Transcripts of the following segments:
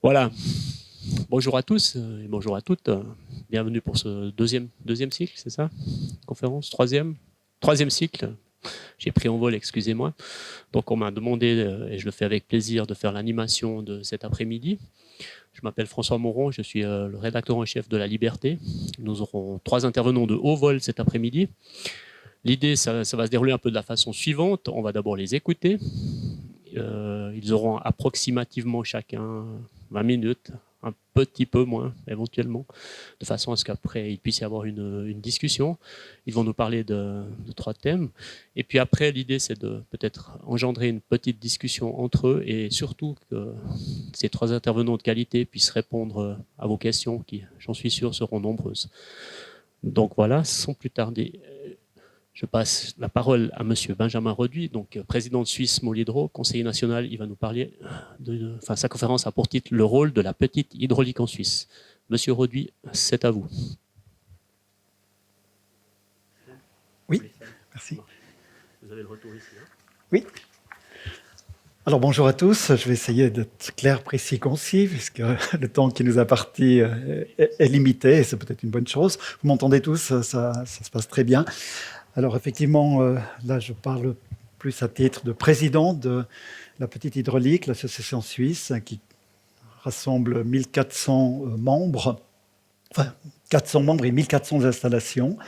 Voilà. Bonjour à tous et bonjour à toutes. Bienvenue pour ce deuxième cycle, c'est ça? Conférence? Troisième cycle. J'ai pris en vol, excusez-moi. Donc on m'a demandé, et je le fais avec plaisir, de faire l'animation de cet après-midi. Je m'appelle François Moron, je suis le rédacteur en chef de La Liberté. Nous aurons 3 intervenants de haut vol cet après-midi. L'idée, ça va se dérouler un peu de la façon suivante. On va d'abord les écouter. Ils auront approximativement chacun 20 minutes, un petit peu moins éventuellement, de façon à ce qu'après il puisse y avoir une discussion. Ils vont nous parler de 3 thèmes. Et puis après, l'idée c'est de peut-être engendrer une petite discussion entre eux et surtout que ces 3 intervenants de qualité puissent répondre à vos questions qui, j'en suis sûr, seront nombreuses. Donc voilà, sans plus tarder, je passe la parole à Monsieur Benjamin Reduit, donc président de Suisse Molhydro, conseiller national. Il va nous parler sa conférence a pour titre le rôle de la petite hydraulique en Suisse. Monsieur Reduit, c'est à vous. Oui, merci. Vous avez le retour ici. Hein? Oui. Alors bonjour à tous, je vais essayer d'être clair, précis, concis, puisque le temps qui nous a parti est limité, et c'est peut-être une bonne chose. Vous m'entendez tous, ça se passe très bien. Alors effectivement, là je parle plus à titre de président de la petite hydraulique, l'association suisse, qui rassemble 1400 membres, enfin 400 membres et 1400 installations.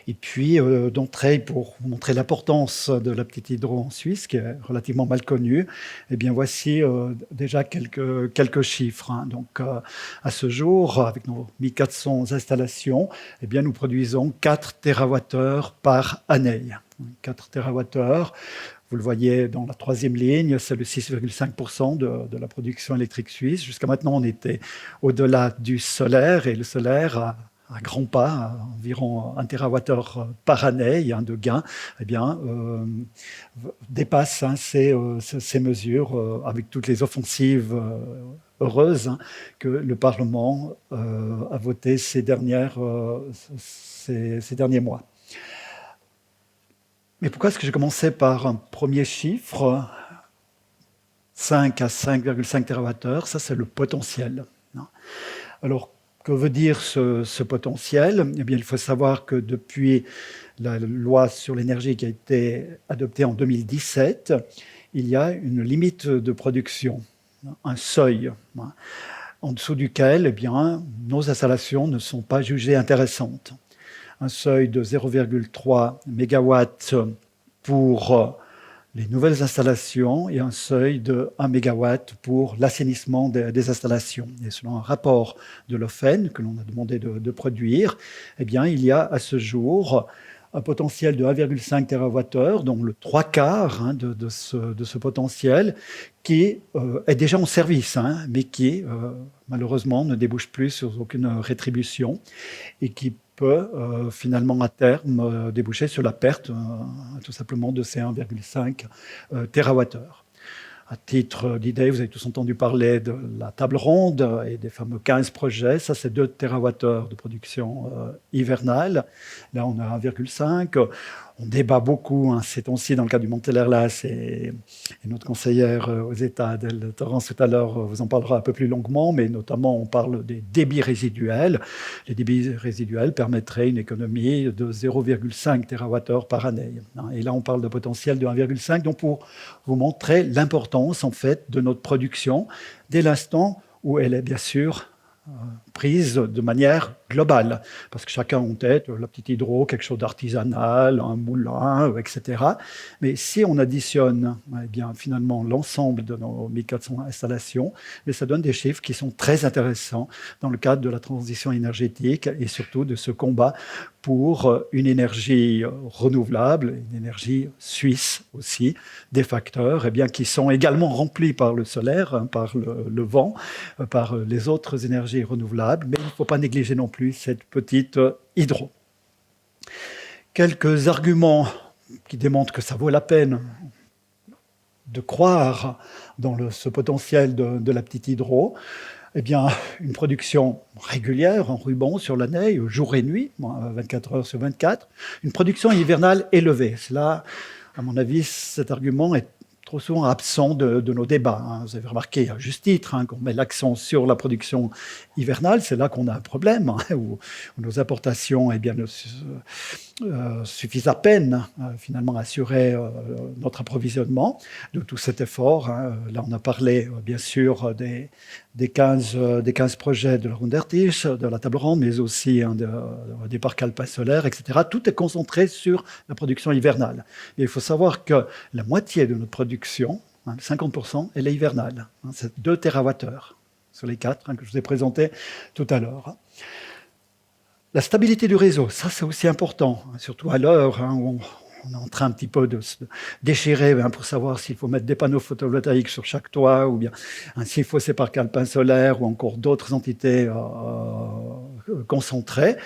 Et puis, d'entrée, pour vous montrer l'importance de la petite hydro en Suisse, qui est relativement mal connue, eh bien, voici déjà quelques chiffres. Hein. Donc, à ce jour, avec nos 1400 installations, eh bien, nous produisons 4 TWh par année. 4 TWh, vous le voyez dans la 3e ligne, c'est le 6,5% de la production électrique suisse. Jusqu'à maintenant, on était au-delà du solaire, et le solaire à grands pas, environ 1 TWh par année, de gain, eh bien, dépasse ces mesures avec toutes les offensives heureuses que le Parlement a votées ces derniers mois. Mais pourquoi est-ce que j'ai commencé par un premier chiffre, 5 à 5,5 TWh? Ça, c'est le potentiel. Alors, que veut dire ce potentiel? Eh bien, il faut savoir que depuis la loi sur l'énergie qui a été adoptée en 2017, il y a une limite de production, un seuil, en dessous duquel eh bien, nos installations ne sont pas jugées intéressantes. Un seuil de 0,3 MW pour les nouvelles installations et un seuil de 1 MW pour l'assainissement des installations. Et selon un rapport de l'OFEN que l'on a demandé de produire, eh bien, il y a à ce jour un potentiel de 1,5 TWh, dont le 3/4 de ce potentiel, qui est déjà en service, mais qui malheureusement ne débouche plus sur aucune rétribution et qui peut finalement à terme déboucher sur la perte tout simplement de ces 1,5 TWh. À titre d'idée, vous avez tous entendu parler de la table ronde et des fameux 15 projets. Ça, c'est 2 TWh de production hivernale. Là, on a 1,5. On débat beaucoup ces temps-ci dans le cas du Montelerlas et notre conseillère aux États, Adèle Torrance, tout à l'heure, vous en parlera un peu plus longuement, mais notamment on parle des débits résiduels. Les débits résiduels permettraient une économie de 0,5 TWh par année. Et là, on parle de potentiel de 1,5. Donc, pour vous montrer l'importance, en fait, de notre production dès l'instant où elle est, bien sûr, prise de manière globale, parce que chacun a en tête la petite hydro, quelque chose d'artisanal, un moulin, etc. Mais si on additionne eh bien, finalement l'ensemble de nos 1400 installations, mais ça donne des chiffres qui sont très intéressants dans le cadre de la transition énergétique et surtout de ce combat pour une énergie renouvelable, une énergie suisse aussi, des facteurs eh bien, qui sont également remplis par le solaire, par le vent, par les autres énergies renouvelables, mais il ne faut pas négliger non plus cette petite hydro. Quelques arguments qui démontrent que ça vaut la peine de croire dans ce potentiel de la petite hydro. Eh bien, une production régulière en ruban sur l'année, jour et nuit, 24 heures sur 24. Une production hivernale élevée. Là, à mon avis, cet argument est trop souvent absent de nos débats. Hein. Vous avez remarqué, à juste titre, hein, qu'on met l'accent sur la production hivernale. C'est là qu'on a un problème, hein, où nos importations suffisent à peine, finalement, à assurer notre approvisionnement de tout cet effort. Hein. Là, on a parlé, bien sûr, des 15 projets de la Rundertisch, de la table ronde, mais aussi hein, des parcs alpins solaires, etc. Tout est concentré sur la production hivernale. Et il faut savoir que la moitié de notre production, hein, 50%, elle est hivernale. Hein, c'est 2 TWh sur les 4 hein, que je vous ai présentés tout à l'heure. La stabilité du réseau, ça c'est aussi important, hein, surtout à l'heure hein, où on est en train un petit peu de se déchirer hein, pour savoir s'il faut mettre des panneaux photovoltaïques sur chaque toit ou bien hein, s'il faut ces parcs alpins solaires ou encore d'autres entités concentrées.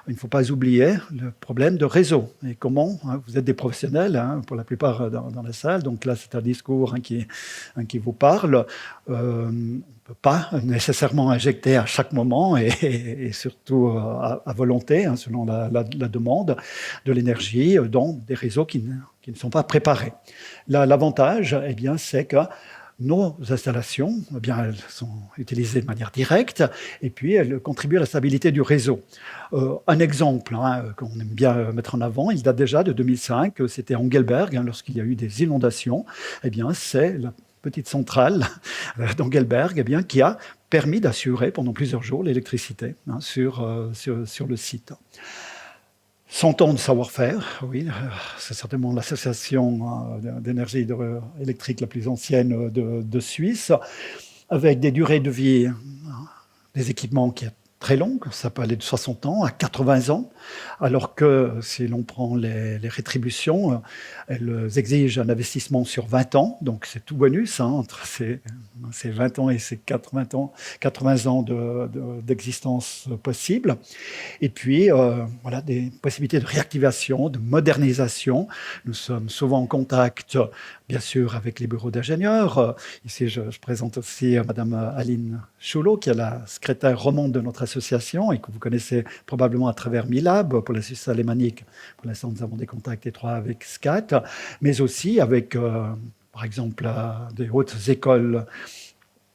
Il ne faut pas oublier le problème de réseau. Et comment hein, vous êtes des professionnels, hein, pour la plupart dans la salle, donc là c'est un discours hein, qui vous parle. On ne peut pas nécessairement injecter à chaque moment et surtout à volonté, hein, selon la demande, de l'énergie dans des réseaux qui ne sont pas préparés. L'avantage, eh bien, c'est que nos installations, eh bien, elles sont utilisées de manière directe et puis elles contribuent à la stabilité du réseau. Un exemple hein, qu'on aime bien mettre en avant, il date déjà de 2005, c'était à Engelberg, hein, lorsqu'il y a eu des inondations. Eh bien, c'est la petite centrale d'Engelberg eh bien, qui a permis d'assurer pendant plusieurs jours l'électricité hein, sur le site. 100 ans de savoir-faire, oui, c'est certainement l'association d'énergie électrique la plus ancienne de Suisse, avec des durées de vie des équipements qui sont très longues, ça peut aller de 60 ans à 80 ans, alors que si l'on prend les rétributions, elles exigent un investissement sur 20 ans, donc c'est tout bonus hein, entre ces 20 ans et ces 80 ans d'existence possible. Et puis, voilà, des possibilités de réactivation, de modernisation. Nous sommes souvent en contact, bien sûr, avec les bureaux d'ingénieurs. Ici, je présente aussi Madame Aline Choulot, qui est la secrétaire romande de notre association et que vous connaissez probablement à travers Milab pour la Suisse alémanique. Pour l'instant, nous avons des contacts étroits avec SCAT, mais aussi avec, par exemple, des hautes écoles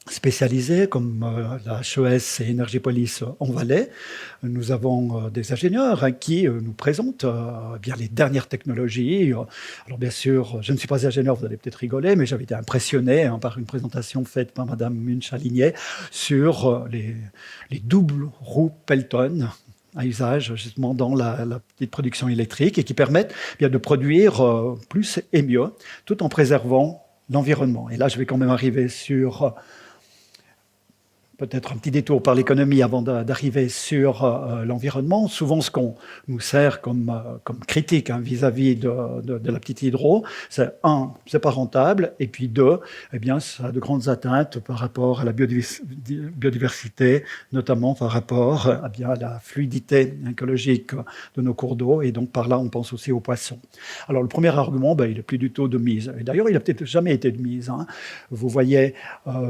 spécialisés comme la HES et Énergépolis en Valais. Nous avons des ingénieurs hein, qui nous présentent bien les dernières technologies. Alors bien sûr, je ne suis pas ingénieur, vous allez peut-être rigoler, mais j'avais été impressionné hein, par une présentation faite par Madame Munch-Aligné sur les doubles roues Pelton à usage justement dans la petite production électrique et qui permettent bien de produire plus et mieux tout en préservant l'environnement. Et là, je vais quand même arriver sur peut-être un petit détour par l'économie avant d'arriver sur l'environnement. Souvent, ce qu'on nous sert comme critique hein, vis-à-vis de la petite hydro, c'est un, c'est pas rentable, et puis deux, eh bien, ça a de grandes atteintes par rapport à la biodiversité, notamment par rapport à la fluidité écologique de nos cours d'eau, et donc par là, on pense aussi aux poissons. Alors, le premier argument, il n'est plus du tout de mise. Et d'ailleurs, il n'a peut-être jamais été de mise. Hein. Vous voyez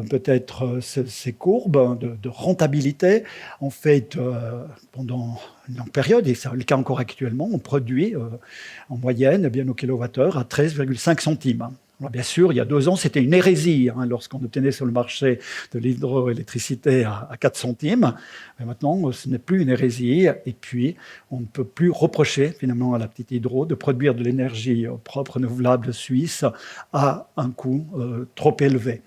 peut-être ces courbes de rentabilité. En fait, pendant une longue période, et c'est le cas encore actuellement, on produit en moyenne bien nos kilowattheures à 13,5 centimes. Alors, bien sûr, il y a 2 ans, c'était une hérésie hein, lorsqu'on obtenait sur le marché de l'hydroélectricité à 4 centimes. Mais maintenant, ce n'est plus une hérésie. Et puis, on ne peut plus reprocher finalement à la petite hydro de produire de l'énergie propre, renouvelable suisse à un coût trop élevé.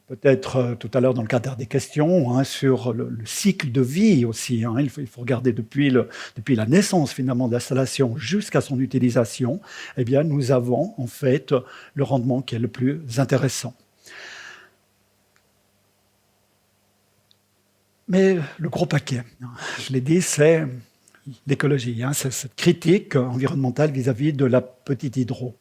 Peut-être tout à l'heure dans le cadre des questions hein, sur le cycle de vie aussi. Hein, il faut regarder depuis la naissance finalement de l'installation jusqu'à son utilisation. Eh bien, nous avons en fait le rendement qui est le plus intéressant. Mais le gros paquet, je l'ai dit, c'est l'écologie. Hein, c'est cette critique environnementale vis-à-vis de la petite hydro.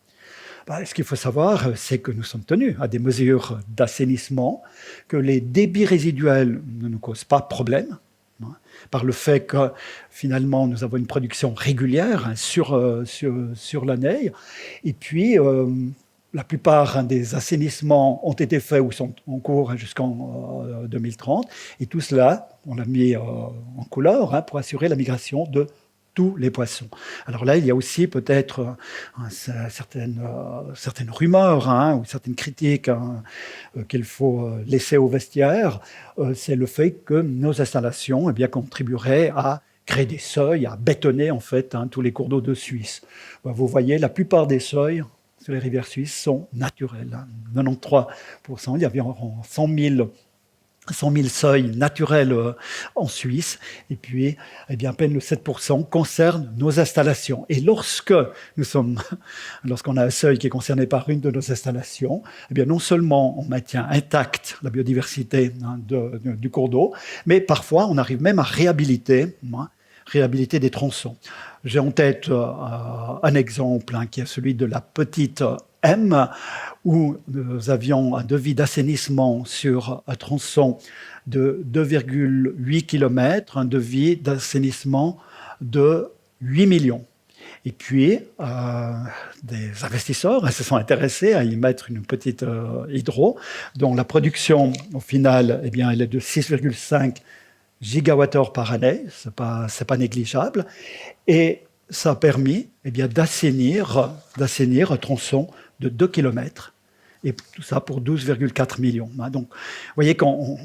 Ce qu'il faut savoir, c'est que nous sommes tenus à des mesures d'assainissement, que les débits résiduels ne nous causent pas problème, hein, par le fait que finalement nous avons une production régulière hein, sur l'année. Et puis, la plupart des assainissements ont été faits ou sont en cours hein, jusqu'en 2030. Et tout cela, on l'a mis en couleur hein, pour assurer la migration de tous les poissons. Alors là, il y a aussi peut-être certaines rumeurs ou certaines critiques qu'il faut laisser au vestiaire. C'est le fait que nos installations contribueraient à créer des seuils, à bétonner en fait tous les cours d'eau de Suisse. Vous voyez, la plupart des seuils sur les rivières suisses sont naturels. 93%, il y avait environ 100 000 seuils naturels en Suisse, et puis à peine le 7% concerne nos installations. Et lorsqu'on a un seuil qui est concerné par une de nos installations, non seulement on maintient intacte la biodiversité du cours d'eau, mais parfois on arrive même à réhabiliter des tronçons. J'ai en tête un exemple qui est celui de la petite M, où nous avions un devis d'assainissement sur un tronçon de 2,8 km, un devis d'assainissement de 8 millions. Et puis, des investisseurs se sont intéressés à y mettre une petite hydro, dont la production, au final, elle est de 6,5 gigawattheures par année, c'est pas négligeable, et ça a permis d'assainir un tronçon de 2 km, et tout ça pour 12,4 millions. Donc, vous voyez qu'on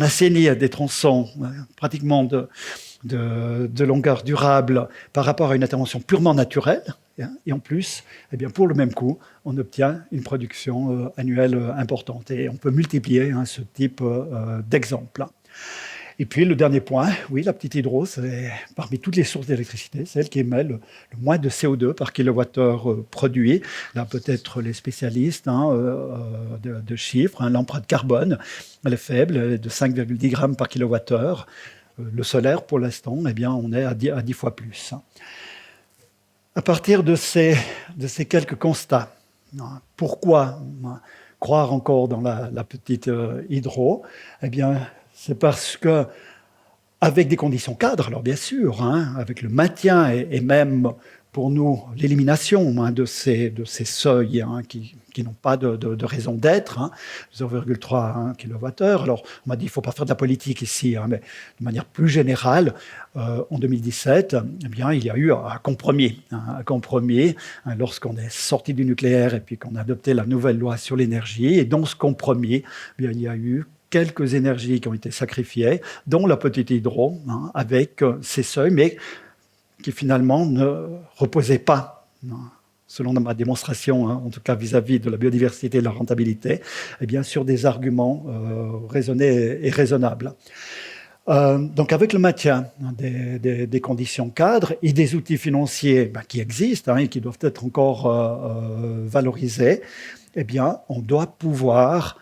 assainit des tronçons pratiquement de longueur durable par rapport à une intervention purement naturelle, et en plus, pour le même coût, on obtient une production annuelle importante, et on peut multiplier ce type d'exemple. Et puis le dernier point, oui, la petite hydro, c'est parmi toutes les sources d'électricité, c'est elle qui émet le moins de CO2 par kilowattheure produit. Là, peut-être les spécialistes de chiffres, l'empreinte carbone, elle est faible, elle est de 5,10 grammes par kilowattheure. Le solaire, pour l'instant, on est à 10 fois plus. À partir de ces quelques constats, pourquoi croire encore dans la petite hydro ? C'est parce que, avec des conditions cadres, alors bien sûr, avec le maintien et même pour nous l'élimination de ces seuils qui n'ont pas de raison d'être, 0,3 kWh. Alors on m'a dit qu'il ne faut pas faire de la politique ici, mais de manière plus générale, en 2017, il y a eu un compromis. Lorsqu'on est sorti du nucléaire et puis qu'on a adopté la nouvelle loi sur l'énergie. Et dans ce compromis, il y a eu quelques énergies qui ont été sacrifiées, dont la petite hydro, avec ces seuils, mais qui finalement ne reposaient pas, selon ma démonstration, en tout cas vis-à-vis de la biodiversité et de la rentabilité, sur des arguments raisonnés et raisonnables. Donc avec le maintien des conditions cadres et des outils financiers qui existent et qui doivent être encore valorisés, on doit pouvoir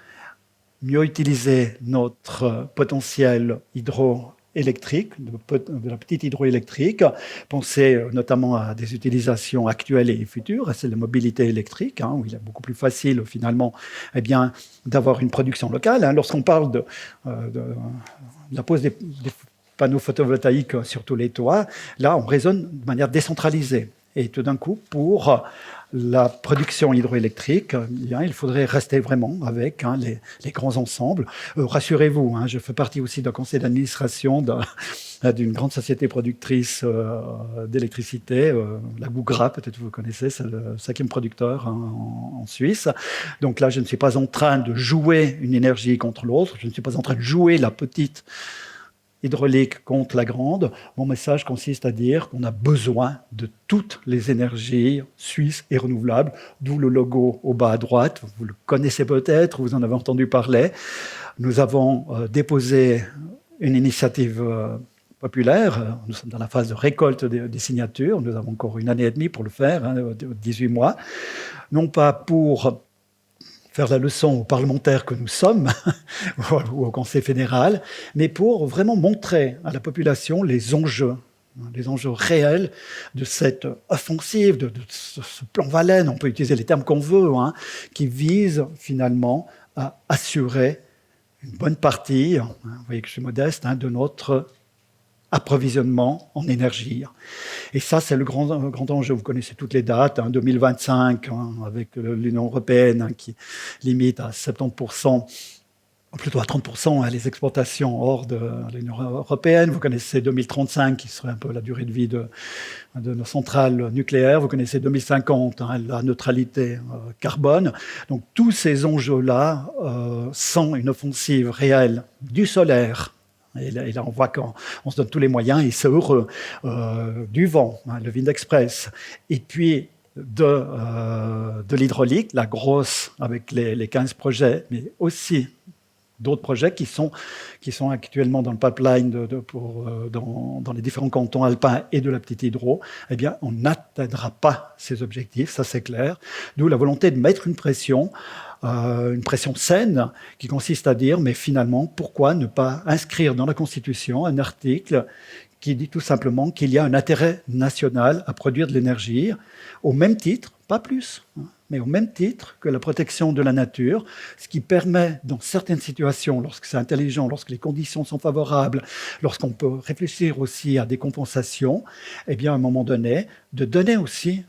mieux utiliser notre potentiel hydroélectrique, de la petite hydroélectrique. Pensez notamment à des utilisations actuelles et futures, c'est la mobilité électrique, où il est beaucoup plus facile finalement d'avoir une production locale. Lorsqu'on parle de la pose des panneaux photovoltaïques sur tous les toits, là on raisonne de manière décentralisée. Et tout d'un coup, pour la production hydroélectrique, il faudrait rester vraiment avec les grands ensembles. Rassurez-vous, je fais partie aussi d'un conseil d'administration d'une grande société productrice d'électricité, la Gougra, peut-être vous connaissez, c'est le 5e producteur en Suisse. Donc là, je ne suis pas en train de jouer une énergie contre l'autre, je ne suis pas en train de jouer la petite hydraulique contre la grande. Mon message consiste à dire qu'on a besoin de toutes les énergies suisses et renouvelables, d'où le logo au bas à droite. Vous le connaissez peut-être, vous en avez entendu parler. Nous avons déposé une initiative populaire. Nous sommes dans la phase de récolte des signatures. Nous avons encore 1 année et demie pour le faire, 18 mois. Non pas pour faire la leçon aux parlementaires que nous sommes, ou au Conseil fédéral, mais pour vraiment montrer à la population les enjeux réels de cette offensive, de ce plan Valène, on peut utiliser les termes qu'on veut, qui vise finalement à assurer une bonne partie, vous voyez que je suis modeste, de notre approvisionnement en énergie. Et ça, c'est le grand enjeu. Vous connaissez toutes les dates, 2025, avec l'Union européenne qui limite à 70% plutôt à 30%, les exportations hors de l'Union européenne. Vous connaissez 2035, qui serait un peu la durée de vie de nos centrales nucléaires. Vous connaissez 2050, la neutralité carbone. Donc tous ces enjeux-là, sans une offensive réelle du solaire, et là on voit qu'on se donne tous les moyens, et c'est heureux, du vent, le Wind Express, et puis de l'hydraulique, la grosse avec les 15 projets, mais aussi d'autres projets qui sont actuellement dans le pipeline dans les différents cantons alpins et de la petite hydro, eh bien, on n'atteindra pas ces objectifs, ça c'est clair. D'où la volonté de mettre une pression saine, qui consiste à dire, mais finalement, pourquoi ne pas inscrire dans la Constitution un article qui dit tout simplement qu'il y a un intérêt national à produire de l'énergie, au même titre, pas plus, mais au même titre que la protection de la nature, ce qui permet, dans certaines situations, lorsque c'est intelligent, lorsque les conditions sont favorables, lorsqu'on peut réfléchir aussi à des compensations, eh bien, à un moment donné, de donner aussi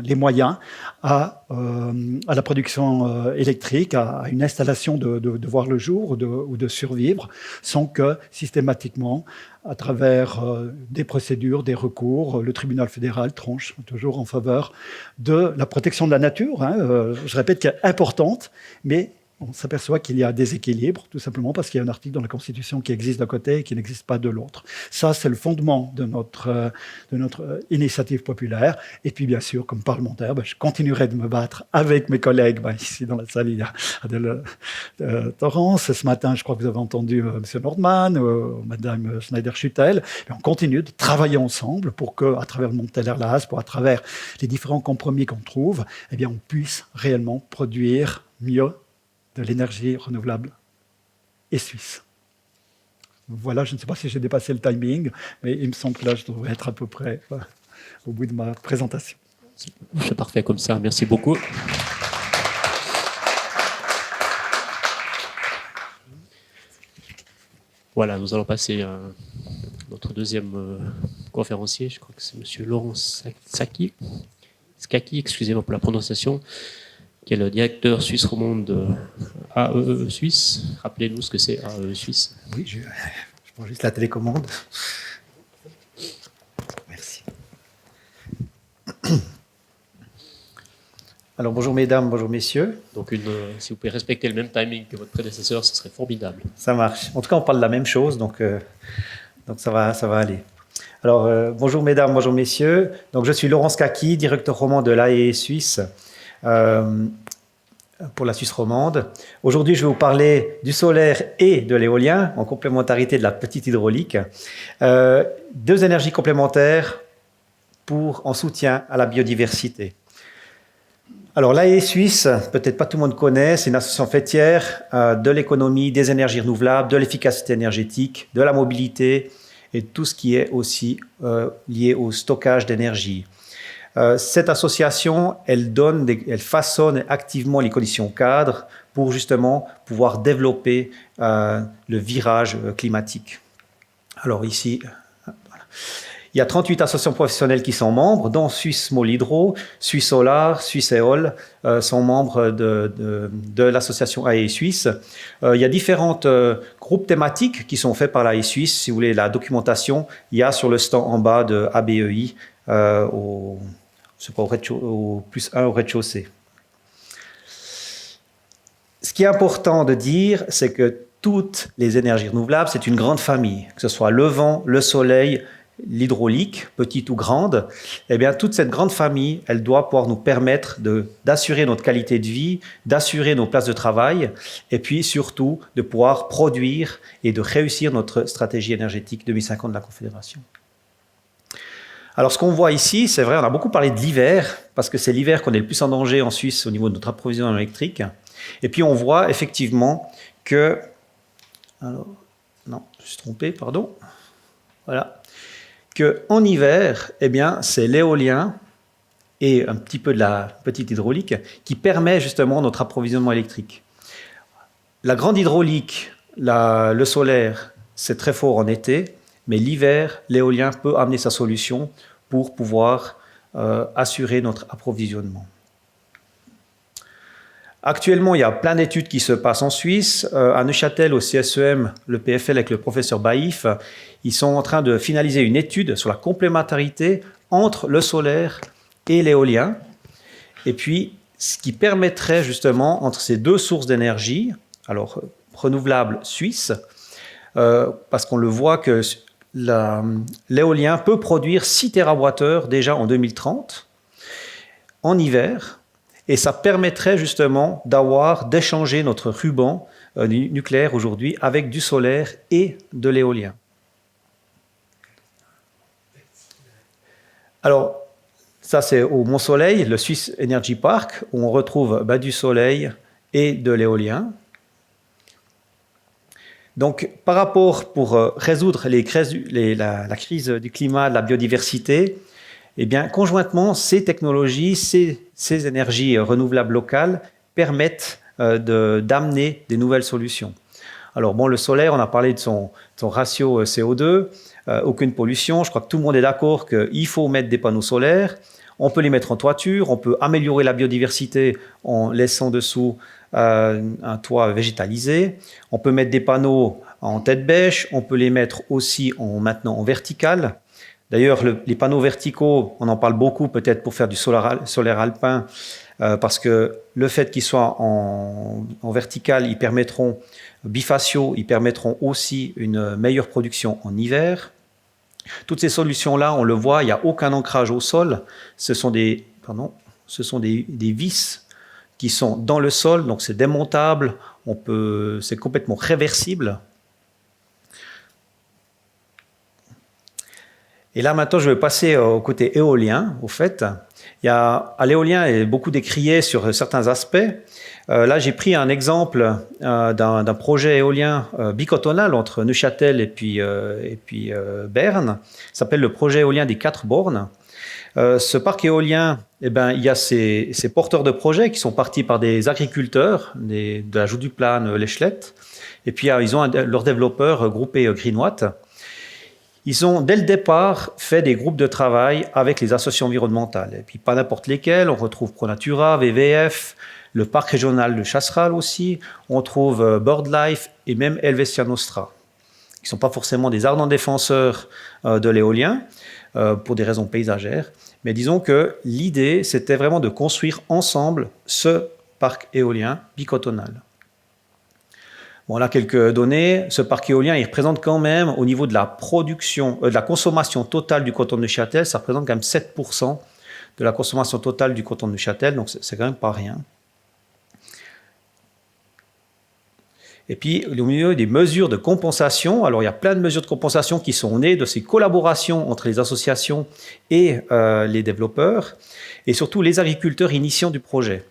les moyens à la production électrique, à une installation de voir le jour ou de survivre, sans que systématiquement, à travers des procédures, des recours, le tribunal fédéral tranche toujours en faveur de la protection de la nature. Je répète qu'elle est importante, mais on s'aperçoit qu'il y a un déséquilibre, tout simplement parce qu'il y a un article dans la Constitution qui existe d'un côté et qui n'existe pas de l'autre. Ça, c'est le fondement de notre initiative populaire. Et puis, bien sûr, comme parlementaire, je continuerai de me battre avec mes collègues. Ici, dans la salle, il y a Adèle Torrance. Ce matin, je crois que vous avez entendu M. Nordman, Mme Schneider-Schuttel. On continue de travailler ensemble pour qu'à travers le Monteller-Las, à travers les différents compromis qu'on trouve, eh bien, on puisse réellement produire mieux de l'énergie renouvelable et suisse. Voilà, je ne sais pas si j'ai dépassé le timing, mais il me semble que là, je devrais être à peu près au bout de ma présentation. C'est parfait comme ça, merci beaucoup. Voilà, nous allons passer à notre deuxième conférencier, je crois que c'est M. Laurent Scacchi, excusez-moi pour la prononciation, qui est le directeur suisse romande de AEE Suisse. Rappelez-nous ce que c'est AEE Suisse. Oui, je prends juste la télécommande. Merci. Alors bonjour mesdames, bonjour messieurs. Donc si vous pouvez respecter le même timing que votre prédécesseur, ce serait formidable. Ça marche. En tout cas, on parle de la même chose, donc ça va aller. Alors bonjour mesdames, bonjour messieurs. Donc je suis Laurent Scacchi, directeur roman de l'AEE Suisse. Pour la Suisse romande. Aujourd'hui, je vais vous parler du solaire et de l'éolien, en complémentarité de la petite hydraulique. Deux énergies complémentaires en soutien à la biodiversité. Alors, l'AEE Suisse, peut-être pas tout le monde connaît, c'est une association faîtière de l'économie, des énergies renouvelables, de l'efficacité énergétique, de la mobilité et tout ce qui est aussi lié au stockage d'énergie. Cette association, elle façonne activement les conditions cadres pour justement pouvoir développer le virage climatique. Alors ici, voilà. Il y a 38 associations professionnelles qui sont membres, dont Suisse Mol Hydro, Suisse Solar, Suisse Éole sont membres de l'association AEE Suisse. Il y a différents groupes thématiques qui sont faits par l'AEE Suisse. Si vous voulez la documentation, il y a sur le stand en bas de ABEI au plus 1 au rez-de-chaussée. Ce qui est important de dire, c'est que toutes les énergies renouvelables, c'est une grande famille, que ce soit le vent, le soleil, l'hydraulique, petite ou grande. Eh bien, toute cette grande famille, elle doit pouvoir nous permettre d'assurer notre qualité de vie, d'assurer nos places de travail, et puis surtout de pouvoir produire et de réussir notre stratégie énergétique 2050 de la Confédération. Alors, ce qu'on voit ici, c'est vrai, on a beaucoup parlé de l'hiver, parce que c'est l'hiver qu'on est le plus en danger en Suisse au niveau de notre approvisionnement électrique. Et puis, on voit effectivement que... Alors, non, je suis trompé, pardon. Voilà. Qu'en hiver, eh bien, c'est l'éolien et un petit peu de la petite hydraulique qui permet justement notre approvisionnement électrique. La grande hydraulique, le solaire, c'est très fort en été, mais l'hiver, l'éolien peut amener sa solution pour pouvoir assurer notre approvisionnement. Actuellement, il y a plein d'études qui se passent en Suisse. À Neuchâtel, au CSEM, le PFL avec le professeur Baïf, ils sont en train de finaliser une étude sur la complémentarité entre le solaire et l'éolien. Et puis, ce qui permettrait justement, entre ces deux sources d'énergie, alors renouvelables suisses, parce qu'on le voit que l'éolien peut produire 6 TWh déjà en 2030, en hiver, et ça permettrait justement d'échanger notre ruban nucléaire aujourd'hui avec du solaire et de l'éolien. Alors, ça c'est au Mont-Soleil, le Swiss Energy Park, où on retrouve du soleil et de l'éolien. Donc, par rapport, pour résoudre la crise du climat, de la biodiversité, eh bien, conjointement, ces technologies, ces énergies renouvelables locales permettent d'amener des nouvelles solutions. Alors, bon, le solaire, on a parlé de son ratio CO2, aucune pollution. Je crois que tout le monde est d'accord qu'il faut mettre des panneaux solaires. On peut les mettre en toiture, on peut améliorer la biodiversité en laissant dessous un toit végétalisé. On peut mettre des panneaux en tête bêche, on peut les mettre aussi maintenant en vertical. D'ailleurs, les panneaux verticaux, on en parle beaucoup peut-être pour faire du solaire alpin, parce que le fait qu'ils soient en vertical, ils permettront, bifaciaux, ils permettront aussi une meilleure production en hiver. Toutes ces solutions-là, on le voit, il n'y a aucun ancrage au sol. Ce sont des vis qui sont dans le sol, donc c'est démontable, c'est complètement réversible. Et là, maintenant, je vais passer au côté éolien, au fait. L'éolien est beaucoup décrié sur certains aspects. Là, j'ai pris un exemple d'un projet éolien bicotonal entre Neuchâtel et puis Berne. Ça s'appelle le projet éolien des 4 bornes. Ce parc éolien, il y a ces porteurs de projets qui sont partis par des agriculteurs de la Joux-du-Plane, l'Échelette. Et puis, ils ont leurs développeurs groupés Greenwatt. Ils ont, dès le départ, fait des groupes de travail avec les associations environnementales. Et puis, pas n'importe lesquelles. On retrouve ProNatura, WWF, le parc régional de Chasseral aussi. On trouve BirdLife et même Helvetia Nostra. Ils ne sont pas forcément des ardents défenseurs de l'éolien pour des raisons paysagères. Mais disons que l'idée, c'était vraiment de construire ensemble ce parc éolien bicotonal. Bon, là, quelques données. Ce parc éolien, il représente quand même, au niveau de la production, de la consommation totale du canton de Neuchâtel, ça représente quand même 7% de la consommation totale du canton de Neuchâtel, donc c'est quand même pas rien. Et puis, au milieu des mesures de compensation, alors il y a plein de mesures de compensation qui sont nées de ces collaborations entre les associations et les développeurs, et surtout les agriculteurs initiants du projet.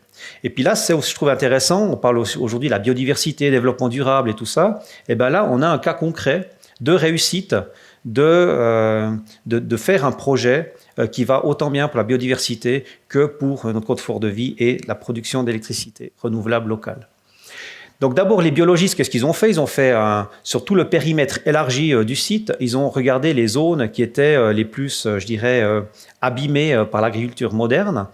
Et puis là, c'est ce que je trouve intéressant, on parle aujourd'hui de la biodiversité, développement durable et tout ça, et bien là, on a un cas concret de réussite de faire un projet qui va autant bien pour la biodiversité que pour notre confort de vie et la production d'électricité renouvelable locale. Donc d'abord, les biologistes, qu'est-ce qu'ils ont fait? Ils ont fait, sur tout le périmètre élargi du site, ils ont regardé les zones qui étaient les plus, je dirais, abîmées par l'agriculture moderne.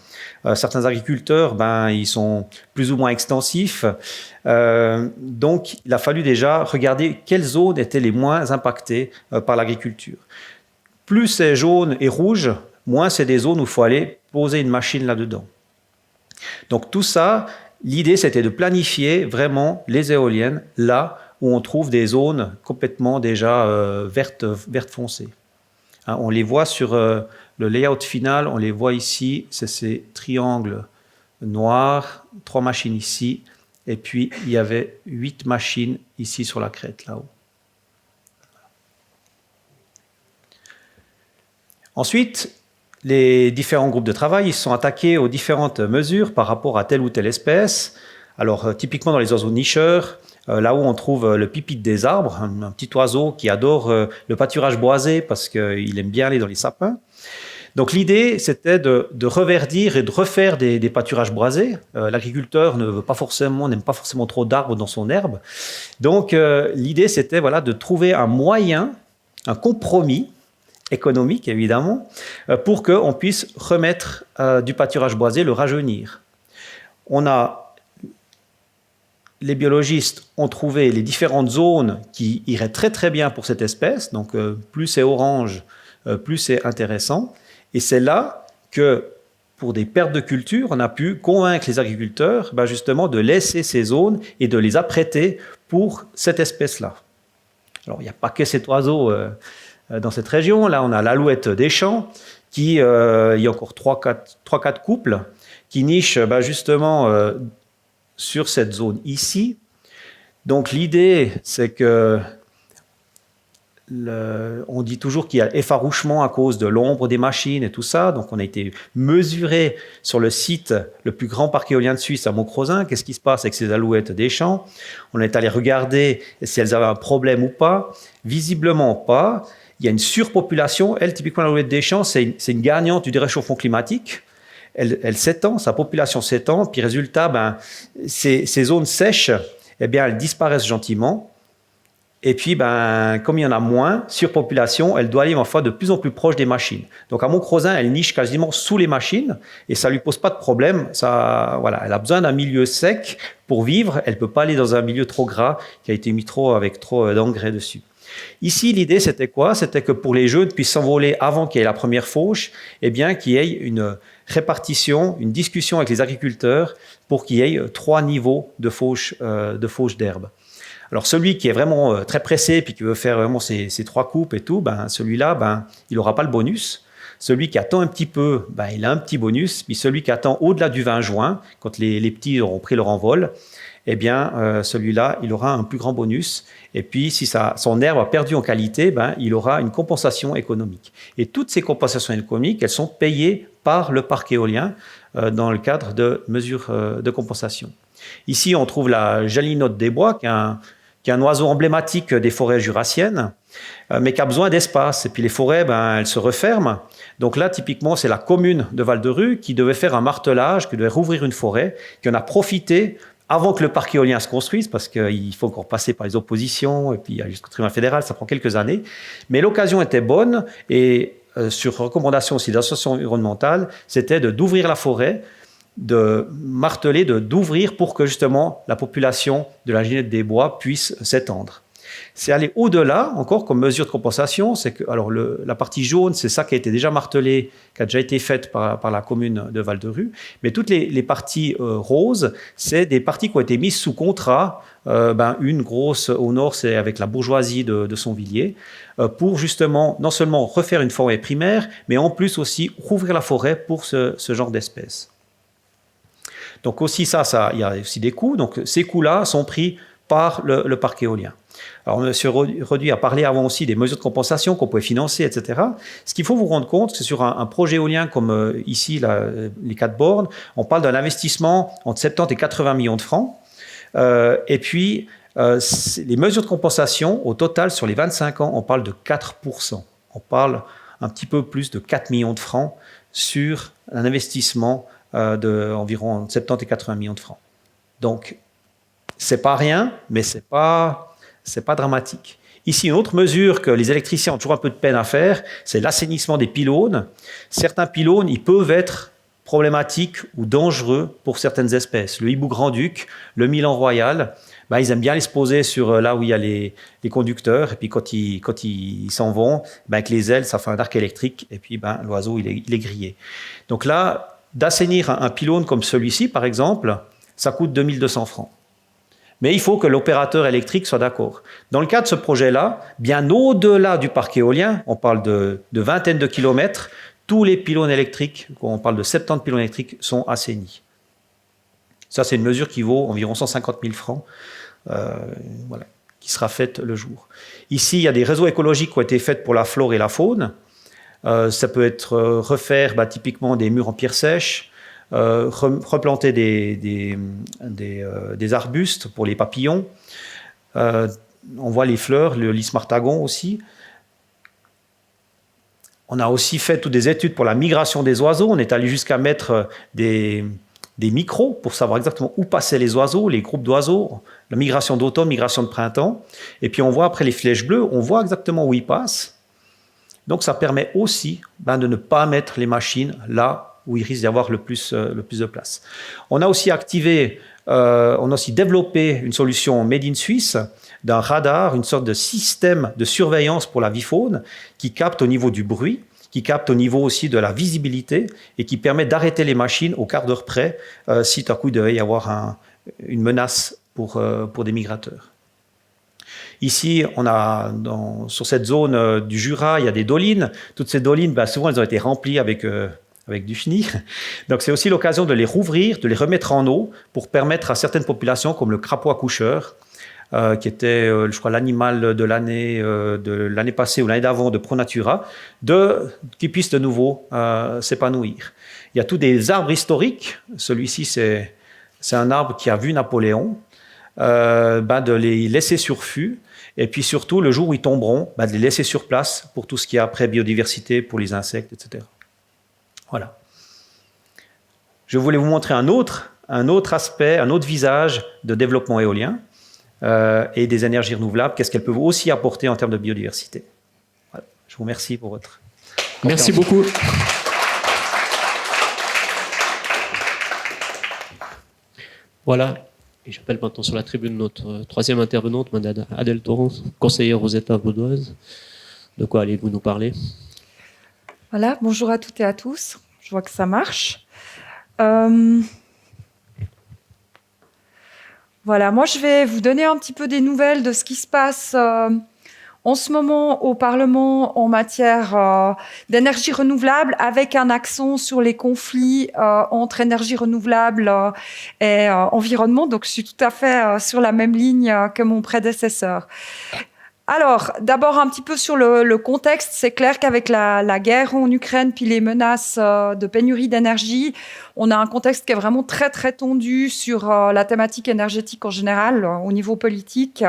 Certains agriculteurs, ils sont plus ou moins extensifs. Donc, il a fallu déjà regarder quelles zones étaient les moins impactées par l'agriculture. Plus c'est jaune et rouge, moins c'est des zones où il faut aller poser une machine là-dedans. Donc tout ça, l'idée, c'était de planifier vraiment les éoliennes là où on trouve des zones complètement déjà vertes foncées. Hein, on les voit sur le layout final, on les voit ici, c'est ces triangles noirs, 3 machines ici, et puis il y avait 8 machines ici sur la crête là-haut. Ensuite, les différents groupes de travail ils se sont attaqués aux différentes mesures par rapport à telle ou telle espèce. Alors, typiquement dans les oiseaux nicheurs, là où on trouve le pipite des arbres, un petit oiseau qui adore le pâturage boisé parce qu'il aime bien aller dans les sapins. Donc l'idée, c'était de reverdir et de refaire des pâturages boisés. L'agriculteur n'aime pas forcément trop d'arbres dans son herbe. Donc l'idée, c'était de trouver un moyen, un compromis, économique évidemment, pour qu'on puisse remettre du pâturage boisé, le rajeunir. On a les biologistes ont trouvé les différentes zones qui iraient très très bien pour cette espèce. Donc plus c'est orange, plus c'est intéressant. Et c'est là que, pour des pertes de culture, on a pu convaincre les agriculteurs justement de laisser ces zones et de les apprêter pour cette espèce-là. Alors il n'y a pas que cet oiseau dans cette région. Là on a l'alouette des champs, il y a encore 3-4 couples qui nichent justement sur cette zone ici. Donc l'idée, c'est que on dit toujours qu'il y a effarouchement à cause de l'ombre des machines et tout ça. Donc on a été mesurer sur le site, le plus grand parc éolien de Suisse à Montcrozin, qu'est-ce qui se passe avec ces alouettes des champs. On est allé regarder si elles avaient un problème ou pas. Visiblement pas. Il y a une surpopulation. Elle, typiquement, l'alouette des champs, c'est une gagnante du déréchauffement climatique. Elle s'étend, sa population s'étend, puis résultat, ces zones sèches, eh bien, elles disparaissent gentiment. Et puis, comme il y en a moins, surpopulation, elle doit aller en fois de plus en plus proche des machines. Donc à Montcrozin, elle niche quasiment sous les machines et ça lui pose pas de problème. Ça, voilà, elle a besoin d'un milieu sec pour vivre. Elle peut pas aller dans un milieu trop gras qui a été mis avec trop d'engrais dessus. Ici, l'idée, c'était quoi? C'était que pour les jeunes puissent s'envoler avant qu'il y ait la première fauche, eh bien, qu'il y ait une répartition, une discussion avec les agriculteurs pour qu'il y ait 3 niveaux de fauche d'herbe. Alors, celui qui est vraiment très pressé puis qui veut faire vraiment ces 3 coupes et tout, celui-là, il n'aura pas le bonus. Celui qui attend un petit peu, il a un petit bonus. Puis celui qui attend au-delà du 20 juin, quand les petits auront pris leur envol, eh bien, celui-là, il aura un plus grand bonus. Et puis, si son herbe a perdu en qualité, il aura une compensation économique. Et toutes ces compensations économiques, elles sont payées par le parc éolien dans le cadre de mesures de compensation. Ici, on trouve la jalinote des bois, qui est un oiseau emblématique des forêts jurassiennes, mais qui a besoin d'espace. Et puis les forêts, elles se referment. Donc là, typiquement, c'est la commune de Val-de-Rue qui devait faire un martelage, qui devait rouvrir une forêt, qui en a profité avant que le parc éolien se construise, parce qu'il faut encore passer par les oppositions, et puis jusqu'au tribunal fédéral, ça prend quelques années. Mais l'occasion était bonne, et sur recommandation aussi d'associations environnementales, c'était d'ouvrir la forêt, de marteler, d'ouvrir pour que justement la population de la jalinote des bois puisse s'étendre. C'est aller au-delà, encore comme mesure de compensation, c'est que la partie jaune, c'est ça qui a été déjà martelé, qui a déjà été faite par la commune de Val-de-Rue, mais toutes les parties roses, c'est des parties qui ont été mises sous contrat, une grosse au nord, c'est avec la bourgeoisie de Sonvilliers, pour justement non seulement refaire une forêt primaire, mais en plus aussi rouvrir la forêt pour ce genre d'espèces. Donc aussi il y a aussi des coûts. Donc ces coûts-là sont pris par le parc éolien. Alors, M. Roduit a parlé avant aussi des mesures de compensation qu'on pouvait financer, etc. Ce qu'il faut vous rendre compte, c'est sur un projet éolien comme ici, les 4 bornes, on parle d'un investissement entre 70 et 80 millions de francs. Et puis, les mesures de compensation, au total, sur les 25 ans, on parle de 4%. On parle un petit peu plus de 4 millions de francs sur un investissement d'environ 70 et 80 millions de francs. Donc, c'est pas rien, mais c'est pas dramatique. Ici, une autre mesure que les électriciens ont toujours un peu de peine à faire, c'est l'assainissement des pylônes. Certains pylônes, ils peuvent être problématiques ou dangereux pour certaines espèces. Le hibou grand-duc, le milan royal, ils aiment bien les se poser sur là où il y a les conducteurs, et puis quand ils s'en vont, avec les ailes, ça fait un arc électrique, et puis l'oiseau, il est grillé. Donc là, d'assainir un pylône comme celui-ci, par exemple, ça coûte 2200 francs. Mais il faut que l'opérateur électrique soit d'accord. Dans le cas de ce projet-là, bien au-delà du parc éolien, on parle de vingtaines de kilomètres, tous les pylônes électriques, on parle de 70 pylônes électriques, sont assainis. Ça, c'est une mesure qui vaut environ 150 000 francs, qui sera faite le jour. Ici, il y a des réseaux écologiques qui ont été faits pour la flore et la faune. Ça peut être refaire typiquement des murs en pierre sèche, replanter des arbustes pour les papillons. On voit les fleurs, le lys martagon aussi. On a aussi fait toutes des études pour la migration des oiseaux. On est allé jusqu'à mettre des micros pour savoir exactement où passaient les oiseaux, les groupes d'oiseaux, la migration d'automne, migration de printemps. Et puis on voit après les flèches bleues, on voit exactement où ils passent. Donc ça permet aussi de ne pas mettre les machines là où il risque d'y avoir le plus de place. On a aussi activé On a aussi développé une solution made in Suisse d'un radar, une sorte de système de surveillance pour la vie faune qui capte au niveau du bruit, qui capte au niveau aussi de la visibilité et qui permet d'arrêter les machines au quart d'heure près si tout à coup il devait y avoir une menace pour des migrateurs. Ici, sur cette zone du Jura, il y a des dolines. Toutes ces dolines, souvent, elles ont été remplies avec du chenille. Donc, c'est aussi l'occasion de les rouvrir, de les remettre en eau pour permettre à certaines populations, comme le crapaud accoucheur, qui était, je crois, l'animal de l'année passée ou l'année d'avant de ProNatura, qui puissent de nouveau s'épanouir. Il y a tous des arbres historiques. Celui-ci, c'est un arbre qui a vu Napoléon, de les laisser sur fût. Et puis surtout, le jour où ils tomberont, de les laisser sur place pour tout ce qui est après biodiversité, pour les insectes, etc. Voilà. Je voulais vous montrer un autre aspect, un autre visage de développement éolien et des énergies renouvelables. Qu'est-ce qu'elles peuvent aussi apporter en termes de biodiversité. Voilà. Je vous remercie pour votre confiance. Merci beaucoup. Voilà. Et j'appelle maintenant sur la tribune notre troisième intervenante, Mme Adèle Torrance, conseillère aux États vaudoises. De quoi allez-vous nous parler? Voilà, bonjour à toutes et à tous. Je vois que ça marche. Voilà, moi je vais vous donner un petit peu des nouvelles de ce qui se passe en ce moment au Parlement en matière d'énergie renouvelable, avec un accent sur les conflits entre énergie renouvelable et environnement. Donc je suis tout à fait sur la même ligne que mon prédécesseur. Alors, d'abord un petit peu sur le contexte. C'est clair qu'avec la guerre en Ukraine puis les menaces de pénurie d'énergie, on a un contexte qui est vraiment très très tendu sur la thématique énergétique en général au niveau politique.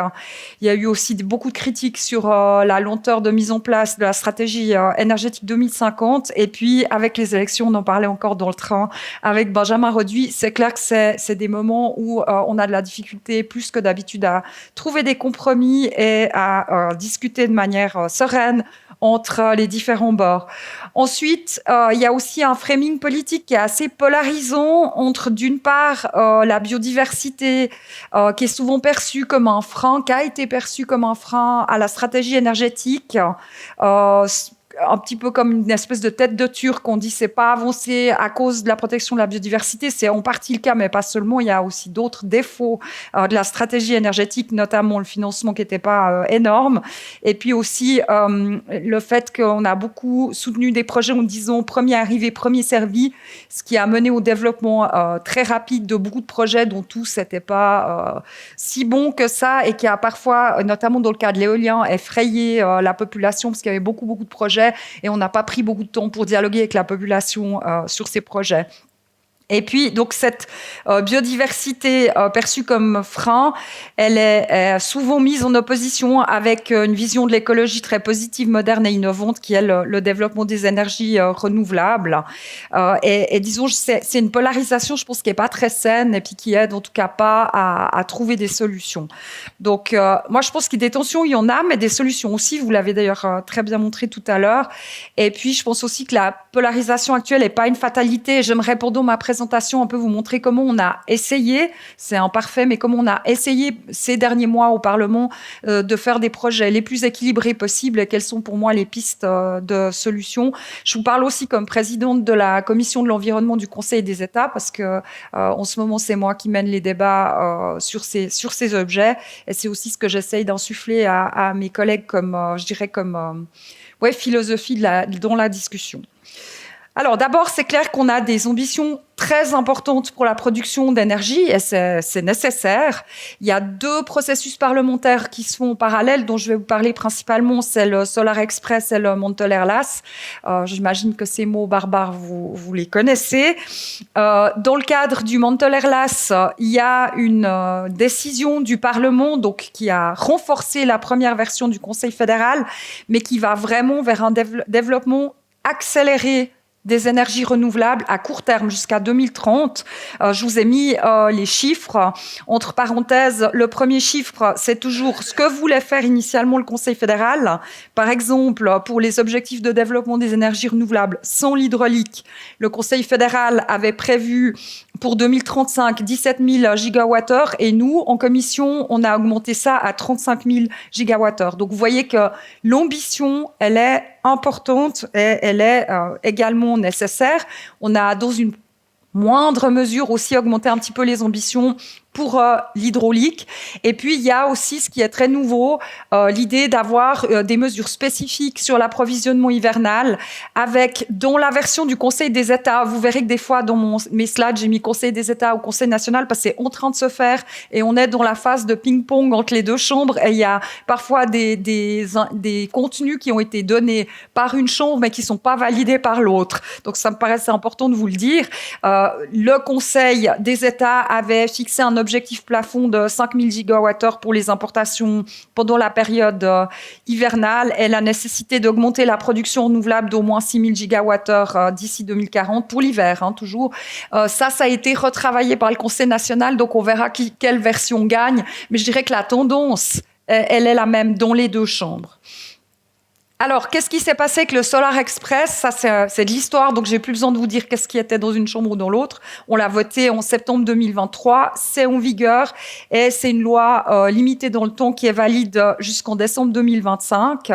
Il y a eu aussi beaucoup de critiques sur la lenteur de mise en place de la stratégie énergétique 2050. Et puis avec les élections, on en parlait encore dans le train avec Benjamin Reduit, c'est clair que c'est des moments où on a de la difficulté plus que d'habitude à trouver des compromis et à discuter de manière sereine entre les différents bords. Ensuite, il y a aussi un framing politique qui est assez polarisant entre, d'une part, la biodiversité, qui est souvent perçue comme un frein, qui a été perçue comme un frein à la stratégie énergétique, un petit peu comme une espèce de tête de turc. On dit c'est pas avancé à cause de la protection de la biodiversité. C'est en partie le cas, mais pas seulement. Il y a aussi d'autres défauts de la stratégie énergétique, notamment le financement qui n'était pas énorme. Et puis aussi le fait qu'on a beaucoup soutenu des projets en disant premier arrivé, premier servi, ce qui a mené au développement très rapide de beaucoup de projets dont tous n'étaient pas si bons que ça et qui a parfois, notamment dans le cas de l'éolien, effrayé la population parce qu'il y avait beaucoup de projets et on n'a pas pris beaucoup de temps pour dialoguer avec la population sur ces projets. Et puis, donc, cette biodiversité perçue comme frein, elle est souvent mise en opposition avec une vision de l'écologie très positive, moderne et innovante, qui est le développement des énergies renouvelables. Et disons, c'est une polarisation, je pense, qui n'est pas très saine et puis qui aide en tout cas pas à trouver des solutions. Donc, moi, je pense que des tensions, il y en a, mais des solutions aussi. Vous l'avez d'ailleurs très bien montré tout à l'heure. Et puis, je pense aussi que la polarisation actuelle n'est pas une fatalité. J'aimerais, pendant ma présentation, un peu vous montrer comment on a essayé, c'est imparfait, mais comment on a essayé ces derniers mois au Parlement de faire des projets les plus équilibrés possibles et quelles sont pour moi les pistes de solutions. Je vous parle aussi comme présidente de la Commission de l'environnement du Conseil des États parce que en ce moment, c'est moi qui mène les débats sur ces objets et c'est aussi ce que j'essaye d'insuffler à mes collègues comme, je dirais, comme philosophie dans la discussion. Alors d'abord, c'est clair qu'on a des ambitions très importantes pour la production d'énergie et c'est nécessaire. Il y a 2 processus parlementaires qui se font en parallèle dont je vais vous parler principalement, c'est le Solar Express et le Montoler-Las. J'imagine que ces mots barbares, vous les connaissez. Dans le cadre du Montoler-Las, il y a une décision du Parlement donc, qui a renforcé la première version du Conseil fédéral, mais qui va vraiment vers un développement accéléré des énergies renouvelables à court terme jusqu'à 2030. Je vous ai mis les chiffres. Entre parenthèses, le premier chiffre, c'est toujours ce que voulait faire initialement le Conseil fédéral. Par exemple, pour les objectifs de développement des énergies renouvelables sans l'hydraulique, le Conseil fédéral avait prévu pour 2035, 17 000 gigawattheures. Et nous, en commission, on a augmenté ça à 35 000 gigawattheures. Donc, vous voyez que l'ambition, elle est importante et elle est également nécessaire. On a, dans une moindre mesure, aussi augmenté un petit peu les ambitions pour l'hydraulique. Et puis, il y a aussi ce qui est très nouveau, l'idée d'avoir des mesures spécifiques sur l'approvisionnement hivernal avec, dans la version du Conseil des États, vous verrez que des fois, dans mes slides, j'ai mis Conseil des États ou Conseil national parce que c'est en train de se faire et on est dans la phase de ping-pong entre les deux chambres et il y a parfois des contenus qui ont été donnés par une chambre mais qui ne sont pas validés par l'autre. Donc, ça me paraissait important de vous le dire. Le Conseil des États avait fixé un objectif plafond de 5 000 gigawattheures pour les importations pendant la période hivernale et la nécessité d'augmenter la production renouvelable d'au moins 6 000 gigawattheures d'ici 2040 pour l'hiver, toujours. Ça a été retravaillé par le Conseil national, donc on verra quelle version gagne. Mais je dirais que la tendance, elle est la même dans les deux chambres. Alors, qu'est-ce qui s'est passé avec le Solar Express ? Ça, c'est de l'histoire, donc j'ai plus besoin de vous dire qu'est-ce qui était dans une chambre ou dans l'autre. On l'a voté en septembre 2023, c'est en vigueur et c'est une loi limitée dans le temps qui est valide jusqu'en décembre 2025.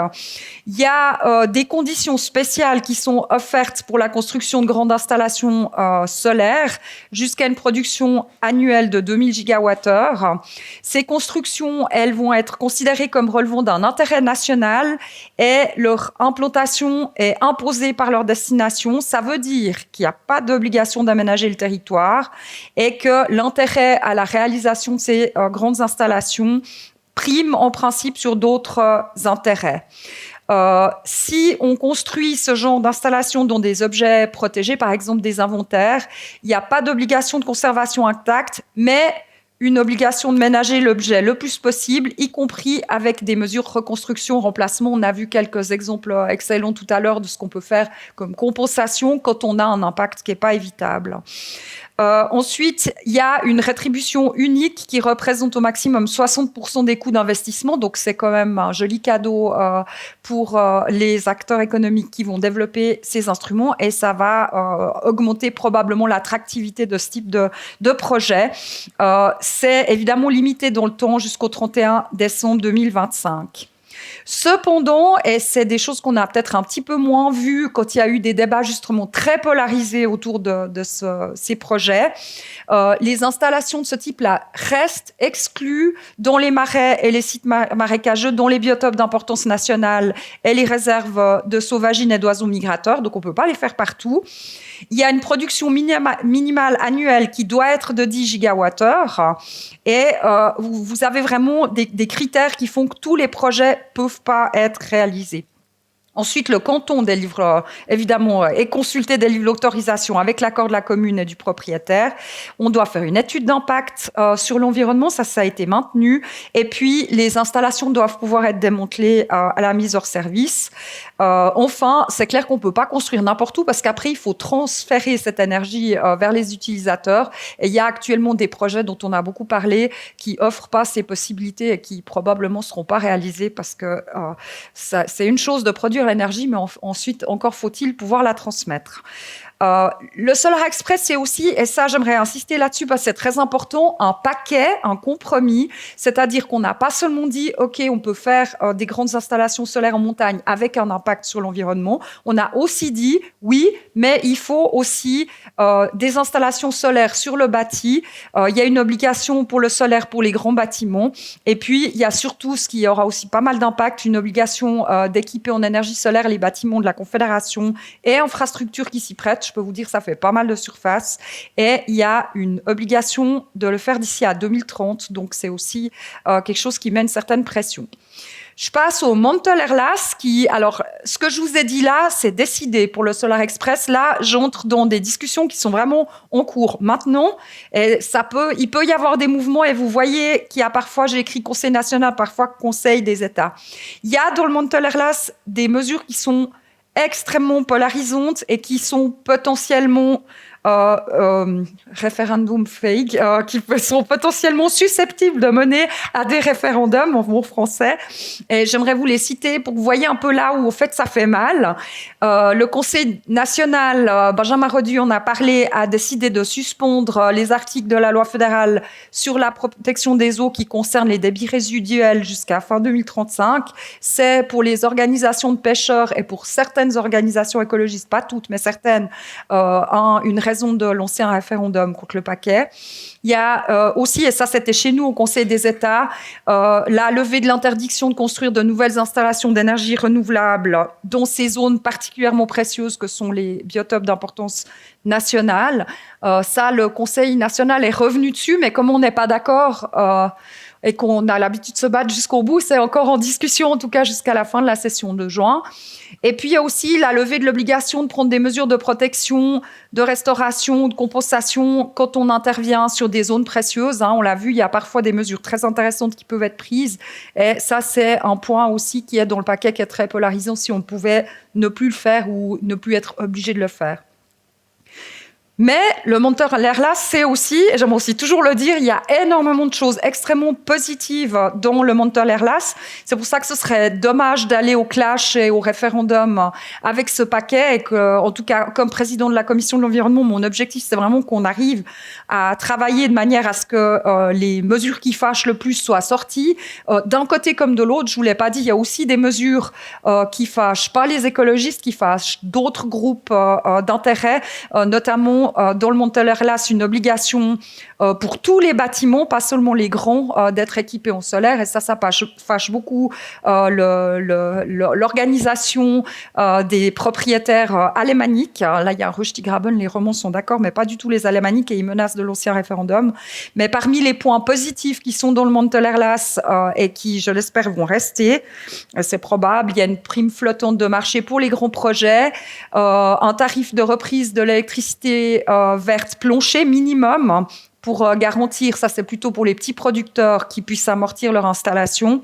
Il y a des conditions spéciales qui sont offertes pour la construction de grandes installations solaires jusqu'à une production annuelle de 2000 gigawattheures. Ces constructions, elles vont être considérées comme relevant d'un intérêt national et leur implantation est imposée par leur destination. Ça veut dire qu'il n'y a pas d'obligation d'aménager le territoire et que l'intérêt à la réalisation de ces grandes installations prime en principe sur d'autres intérêts. Si on construit ce genre d'installation dans des objets protégés, par exemple des inventaires, il n'y a pas d'obligation de conservation intacte, mais une obligation de ménager l'objet le plus possible, y compris avec des mesures reconstruction, remplacement. On a vu quelques exemples excellents tout à l'heure de ce qu'on peut faire comme compensation quand on a un impact qui n'est pas évitable. Ensuite, il y a une rétribution unique qui représente au maximum 60% des coûts d'investissement. Donc, c'est quand même un joli cadeau pour les acteurs économiques qui vont développer ces instruments et ça va augmenter probablement l'attractivité de ce type de projet. C'est évidemment limité dans le temps jusqu'au 31 décembre 2025. Cependant, et c'est des choses qu'on a peut-être un petit peu moins vues quand il y a eu des débats justement très polarisés autour de ces projets, les installations de ce type-là restent exclues dans les marais et les sites marécageux, dans les biotopes d'importance nationale et les réserves de sauvagines et d'oiseaux migrateurs, donc on ne peut pas les faire partout. Il y a une production minimale annuelle qui doit être de 10 gigawattheures et vous avez vraiment des critères qui font que tous les projets ne peuvent pas être réalisés. Ensuite, le canton délivre, évidemment, est consulté, délivre l'autorisation avec l'accord de la commune et du propriétaire. On doit faire une étude d'impact sur l'environnement, ça a été maintenu. Et puis, les installations doivent pouvoir être démantelées à la mise hors service. Enfin, c'est clair qu'on ne peut pas construire n'importe où parce qu'après, il faut transférer cette énergie vers les utilisateurs. Et il y a actuellement des projets dont on a beaucoup parlé qui n'offrent pas ces possibilités et qui probablement ne seront pas réalisés parce que c'est une chose de produire l'énergie, mais ensuite, encore faut-il pouvoir la transmettre. Le Solar Express, c'est aussi, et ça j'aimerais insister là-dessus parce que c'est très important, un paquet, un compromis, c'est-à-dire qu'on n'a pas seulement dit ok, on peut faire des grandes installations solaires en montagne avec un impact sur l'environnement, on a aussi dit oui, mais il faut aussi des installations solaires sur le bâti, il y a une obligation pour le solaire pour les grands bâtiments, et puis il y a surtout ce qui aura aussi pas mal d'impact, une obligation d'équiper en énergie solaire les bâtiments de la Confédération et infrastructures qui s'y prêtent. Je peux vous dire, ça fait pas mal de surface. Et il y a une obligation de le faire d'ici à 2030. Donc, c'est aussi quelque chose qui met une certaine pression. Je passe au Montel-Erlas qui, alors, ce que je vous ai dit là, c'est décidé pour le Solar Express. Là, j'entre dans des discussions qui sont vraiment en cours maintenant. Et il peut y avoir des mouvements et vous voyez qu'il y a parfois, j'ai écrit Conseil national, parfois Conseil des États. Il y a dans le Montel-Erlas des mesures qui sont extrêmement polarisantes et qui sont potentiellement référendum fake, qui sont potentiellement susceptibles de mener à des référendums en bon français. Et j'aimerais vous les citer pour que vous voyez un peu là où, au fait, ça fait mal. Le Conseil national, Benjamin Redu en a parlé, a décidé de suspendre les articles de la loi fédérale sur la protection des eaux qui concernent les débits résiduels jusqu'à fin 2035. C'est pour les organisations de pêcheurs et pour certaines organisations écologistes, pas toutes, mais certaines, une raison de lancer un référendum contre le paquet. Il y a aussi, et ça c'était chez nous au Conseil des États, la levée de l'interdiction de construire de nouvelles installations d'énergie renouvelable dans ces zones particulièrement précieuses que sont les biotopes d'importance nationale. Ça, le Conseil national est revenu dessus, mais comme on n'est pas d'accord et qu'on a l'habitude de se battre jusqu'au bout, c'est encore en discussion, en tout cas jusqu'à la fin de la session de juin. Et puis, il y a aussi la levée de l'obligation de prendre des mesures de protection, de restauration, de compensation quand on intervient sur des zones précieuses. On l'a vu, il y a parfois des mesures très intéressantes qui peuvent être prises. Et ça, c'est un point aussi qui est dans le paquet qui est très polarisant si on pouvait ne plus le faire ou ne plus être obligé de le faire. Mais le monteur l'Airlas, c'est aussi, et j'aime aussi toujours le dire, il y a énormément de choses extrêmement positives dans le monteur l'Airlas. C'est pour ça que ce serait dommage d'aller au clash et au référendum avec ce paquet. Et que, en tout cas, comme président de la Commission de l'environnement, mon objectif, c'est vraiment qu'on arrive à travailler de manière à ce que les mesures qui fâchent le plus soient sorties. D'un côté comme de l'autre, je vous l'ai pas dit, il y a aussi des mesures qui fâchent pas les écologistes, qui fâchent d'autres groupes d'intérêt, notamment dans le monteur l'Airlas, une obligation pour tous les bâtiments, pas seulement les grands, d'être équipés en solaire. Et ça fâche beaucoup l'organisation des propriétaires alémaniques. Là, il y a Rushdie Graben, les romans sont d'accord, mais pas du tout les alémaniques, et ils menacent de l'ancien référendum. Mais parmi les points positifs qui sont dans le monteur l'Airlas et qui, je l'espère, vont rester, c'est probable, il y a une prime flottante de marché pour les grands projets, un tarif de reprise de l'électricité verte plancher minimum pour garantir, ça c'est plutôt pour les petits producteurs qui puissent amortir leur installation.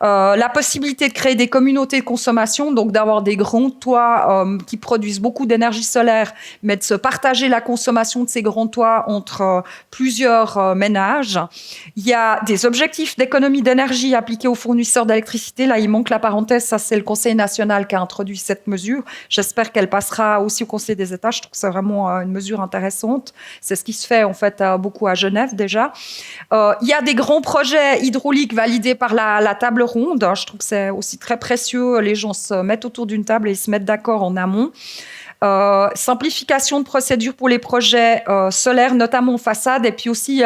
La possibilité de créer des communautés de consommation, donc d'avoir des grands toits qui produisent beaucoup d'énergie solaire, mais de se partager la consommation de ces grands toits entre plusieurs ménages. Il y a des objectifs d'économie d'énergie appliqués aux fournisseurs d'électricité. Là, il manque la parenthèse, ça c'est le Conseil national qui a introduit cette mesure. J'espère qu'elle passera aussi au Conseil des États. Je trouve que c'est vraiment une mesure intéressante. C'est ce qui se fait en fait beaucoup à Genève déjà. Il y a des grands projets hydrauliques validés par la table ronde. Je trouve que c'est aussi très précieux. Les gens se mettent autour d'une table et ils se mettent d'accord en amont. Simplification de procédures pour les projets solaires, notamment en façade, et puis aussi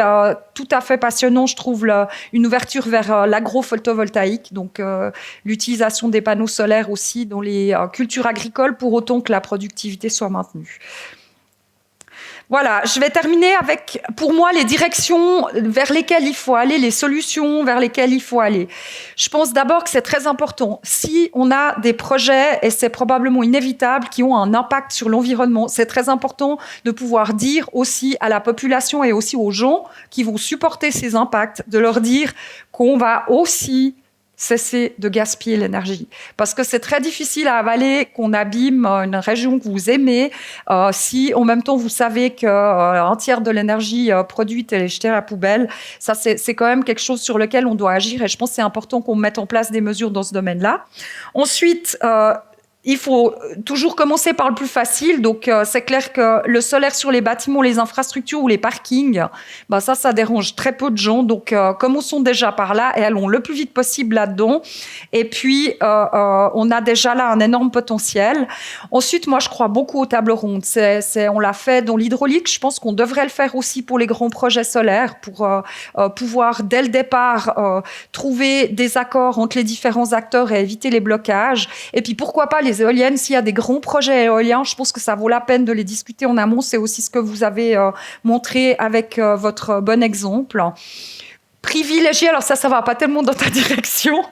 tout à fait passionnant, je trouve, une ouverture vers l'agro-photovoltaïque, donc l'utilisation des panneaux solaires aussi dans les cultures agricoles, pour autant que la productivité soit maintenue. Voilà, je vais terminer avec, pour moi, les directions vers lesquelles il faut aller, les solutions vers lesquelles il faut aller. Je pense d'abord que c'est très important. Si on a des projets, et c'est probablement inévitable, qui ont un impact sur l'environnement, c'est très important de pouvoir dire aussi à la population et aussi aux gens qui vont supporter ces impacts, de leur dire qu'on va aussi cesser de gaspiller l'énergie. Parce que c'est très difficile à avaler qu'on abîme une région que vous aimez si en même temps vous savez qu'un tiers de l'énergie produite est jetée à la poubelle. Ça, c'est quand même quelque chose sur lequel on doit agir, et je pense que c'est important qu'on mette en place des mesures dans ce domaine-là. Ensuite, il faut toujours commencer par le plus facile. Donc, c'est clair que le solaire sur les bâtiments, les infrastructures ou les parkings, ça dérange très peu de gens. Donc, commençons déjà par là et allons le plus vite possible là-dedans. Et puis, on a déjà là un énorme potentiel. Ensuite, moi, je crois beaucoup aux tables rondes. On l'a fait dans l'hydraulique. Je pense qu'on devrait le faire aussi pour les grands projets solaires, pour pouvoir, dès le départ, trouver des accords entre les différents acteurs et éviter les blocages. Et puis, pourquoi pas les éoliennes, s'il y a des grands projets éoliens, je pense que ça vaut la peine de les discuter en amont. C'est aussi ce que vous avez montré avec votre bon exemple. Privilégier, alors ça va pas tellement dans ta direction,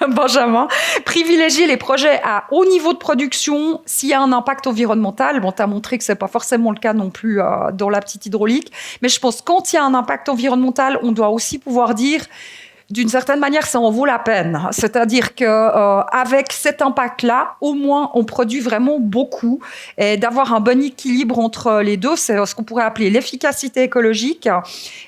Benjamin, privilégier les projets à haut niveau de production s'il y a un impact environnemental. Bon, tu as montré que c'est pas forcément le cas non plus dans la petite hydraulique, mais je pense que quand il y a un impact environnemental, on doit aussi pouvoir dire d'une certaine manière, ça en vaut la peine. C'est-à-dire qu'avec cet impact-là, au moins, on produit vraiment beaucoup. Et d'avoir un bon équilibre entre les deux, c'est ce qu'on pourrait appeler l'efficacité écologique.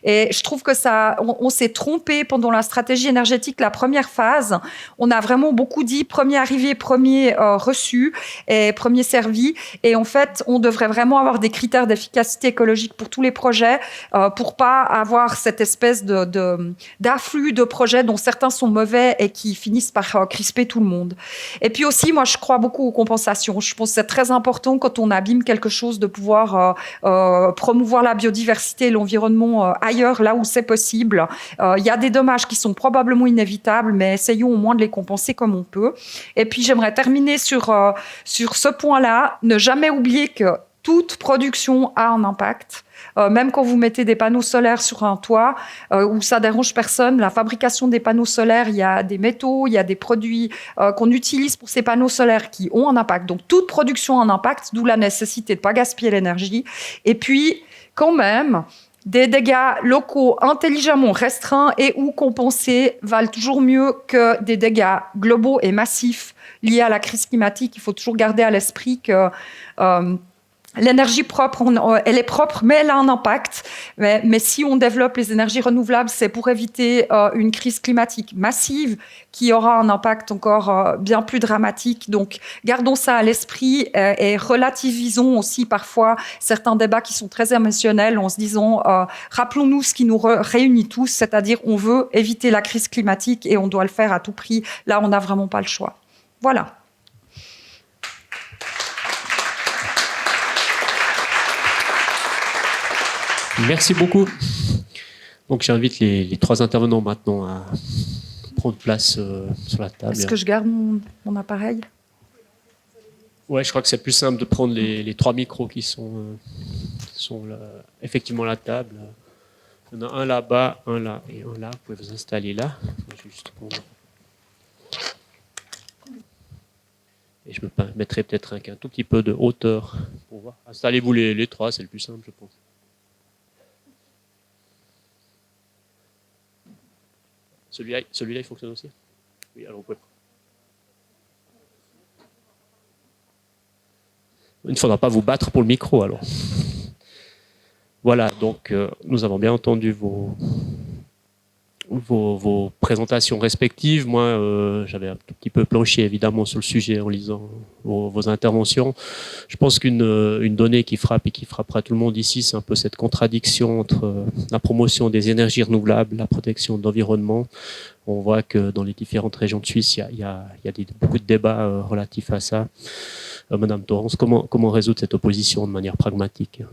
Et je trouve que on s'est trompé pendant la stratégie énergétique, la première phase. On a vraiment beaucoup dit premier arrivé, premier reçu et premier servi. Et en fait, on devrait vraiment avoir des critères d'efficacité écologique pour tous les projets pour pas avoir cette espèce d'afflux de projets dont certains sont mauvais et qui finissent par crisper tout le monde. Et puis aussi, moi, je crois beaucoup aux compensations. Je pense que c'est très important quand on abîme quelque chose de pouvoir promouvoir la biodiversité et l'environnement ailleurs, là où c'est possible. Il y a des dommages qui sont probablement inévitables, mais essayons au moins de les compenser comme on peut. Et puis, j'aimerais terminer sur ce point-là. Ne jamais oublier que toute production a un impact. Même quand vous mettez des panneaux solaires sur un toit où ça dérange personne, la fabrication des panneaux solaires, il y a des métaux, il y a des produits qu'on utilise pour ces panneaux solaires qui ont un impact. Donc toute production a un impact, d'où la nécessité de ne pas gaspiller l'énergie. Et puis, quand même, des dégâts locaux intelligemment restreints et ou compensés valent toujours mieux que des dégâts globaux et massifs liés à la crise climatique. Il faut toujours garder à l'esprit que l'énergie propre, elle est propre, mais elle a un impact. Mais si on développe les énergies renouvelables, c'est pour éviter une crise climatique massive qui aura un impact encore bien plus dramatique. Donc, gardons ça à l'esprit et relativisons aussi parfois certains débats qui sont très émotionnels en se disant, rappelons-nous ce qui nous réunit tous, c'est-à-dire on veut éviter la crise climatique et on doit le faire à tout prix. Là, on n'a vraiment pas le choix. Voilà. Merci beaucoup. Donc j'invite les trois intervenants maintenant à prendre place sur la table. Est-ce que je garde mon appareil ? Ouais, je crois que c'est plus simple de prendre les trois micros qui sont là, effectivement à la table. Il y en a un là-bas, un là et un là. Vous pouvez vous installer là. Et je me mettrai peut-être un tout petit peu de hauteur pour voir. Installez-vous les trois, c'est le plus simple, je pense. Celui-là, il fonctionne aussi ? Oui, alors vous pouvez. Il ne faudra pas vous battre pour le micro, alors. Voilà, donc nous avons bien entendu vos présentations respectives. Moi, j'avais un tout petit peu planché, évidemment, sur le sujet en lisant vos interventions. Je pense qu'une donnée qui frappe et qui frappera tout le monde ici, c'est un peu cette contradiction entre la promotion des énergies renouvelables, la protection de l'environnement. On voit que dans les différentes régions de Suisse, il y a beaucoup de débats relatifs à ça. Madame Torrance, comment résoudre cette opposition de manière pragmatique ?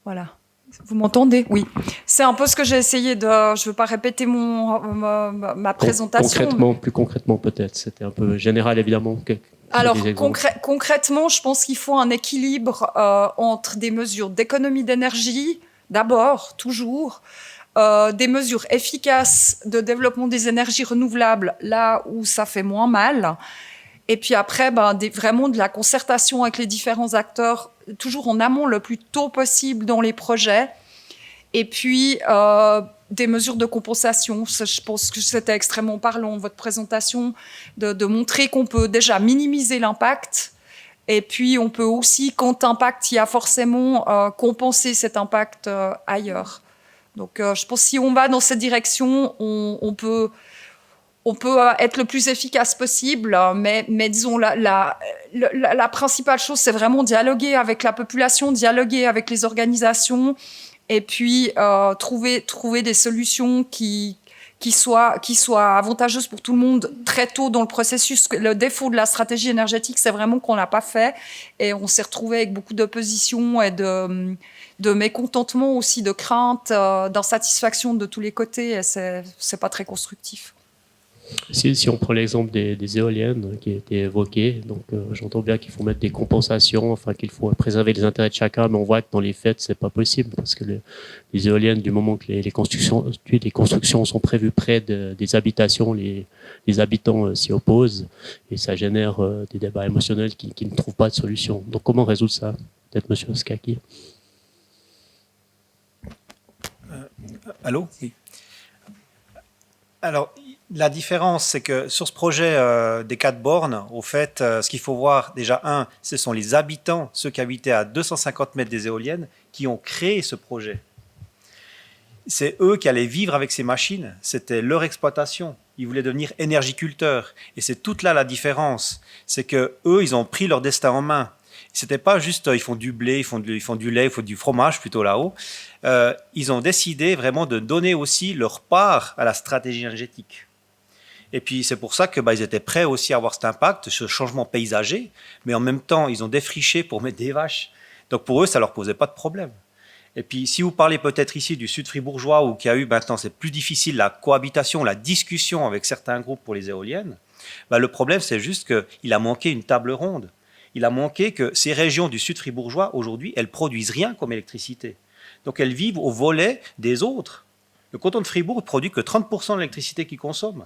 Voilà. Vous m'entendez ? Oui. C'est un peu ce que j'ai essayé de... Je ne veux pas répéter ma présentation. Plus concrètement peut-être. C'était un peu général, évidemment. Alors, concrètement, je pense qu'il faut un équilibre entre des mesures d'économie d'énergie, d'abord, toujours, des mesures efficaces de développement des énergies renouvelables, là où ça fait moins mal, et puis après, vraiment de la concertation avec les différents acteurs, toujours en amont le plus tôt possible dans les projets, et puis des mesures de compensation. Je pense que c'était extrêmement parlant, votre présentation, de montrer qu'on peut déjà minimiser l'impact, et puis on peut aussi, quand impact il y a forcément, compenser cet impact ailleurs. Donc je pense que si on va dans cette direction, on peut être le plus efficace possible, mais disons, la principale chose, c'est vraiment dialoguer avec la population, dialoguer avec les organisations, et puis trouver des solutions qui soient avantageuses pour tout le monde très tôt dans le processus. Le défaut de la stratégie énergétique, c'est vraiment qu'on ne l'a pas fait, et on s'est retrouvé avec beaucoup d'opposition et de mécontentement aussi, de crainte, d'insatisfaction de tous les côtés, et c'est pas très constructif. Si on prend l'exemple des éoliennes qui a été évoqué, donc j'entends bien qu'il faut mettre des compensations, enfin qu'il faut préserver les intérêts de chacun, mais on voit que dans les faits, c'est pas possible, parce que les éoliennes, du moment que les constructions sont prévues près des habitations, les habitants s'y opposent, et ça génère des débats émotionnels qui ne trouvent pas de solution. Donc comment résoudre ça ? Peut-être Monsieur Skaki. Allô? Oui. Alors, la différence, c'est que sur ce projet des 4 bornes, au fait, ce qu'il faut voir, déjà, ce sont les habitants, ceux qui habitaient à 250 mètres des éoliennes, qui ont créé ce projet. C'est eux qui allaient vivre avec ces machines, c'était leur exploitation. Ils voulaient devenir énergiculteurs. Et c'est toute là la différence. C'est que eux, ils ont pris leur destin en main. C'était pas juste ils font du blé, ils font du lait, ils font du fromage plutôt là-haut. Ils ont décidé vraiment de donner aussi leur part à la stratégie énergétique. Et puis c'est pour ça que ils étaient prêts aussi à avoir cet impact, ce changement paysager, mais en même temps ils ont défriché pour mettre des vaches. Donc pour eux ça leur posait pas de problème. Et puis si vous parlez peut-être ici du sud fribourgeois où il y a eu maintenant c'est plus difficile la cohabitation, la discussion avec certains groupes pour les éoliennes, le problème c'est juste qu'il a manqué une table ronde. Il a manqué que ces régions du sud fribourgeois, aujourd'hui, elles produisent rien comme électricité. Donc elles vivent au volet des autres. Le canton de Fribourg ne produit que 30% de l'électricité qu'il consomme.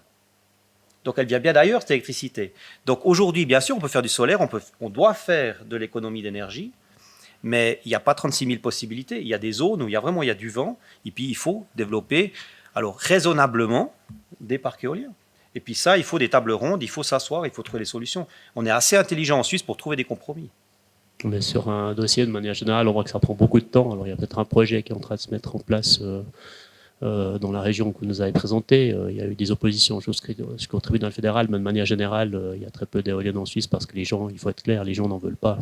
Donc elle vient bien d'ailleurs, cette électricité. Donc aujourd'hui, bien sûr, on peut faire du solaire, on doit faire de l'économie d'énergie, mais il n'y a pas 36 000 possibilités. Il y a des zones où il y a du vent, et puis il faut développer, alors raisonnablement, des parcs éoliens. Et puis ça, il faut des tables rondes, il faut s'asseoir, il faut trouver des solutions. On est assez intelligent en Suisse pour trouver des compromis. Mais sur un dossier, de manière générale, on voit que ça prend beaucoup de temps. Alors il y a peut-être un projet qui est en train de se mettre en place dans la région que vous nous avez présentée. Il y a eu des oppositions. Je contribue dans le fédéral, mais de manière générale, il y a très peu d'éoliennes en Suisse parce que les gens, il faut être clair, les gens n'en veulent pas.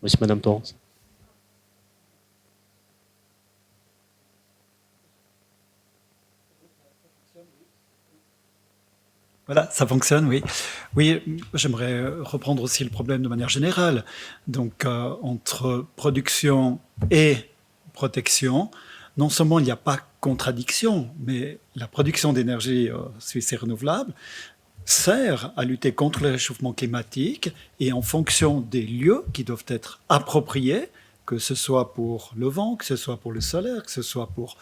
Monsieur, Madame Torrance. Voilà, ça fonctionne, oui. Oui, j'aimerais reprendre aussi le problème de manière générale. Donc, entre production et protection, non seulement il n'y a pas contradiction, mais la production d'énergie suisse et renouvelable sert à lutter contre le réchauffement climatique et en fonction des lieux qui doivent être appropriés, que ce soit pour le vent, que ce soit pour le solaire, que ce soit pour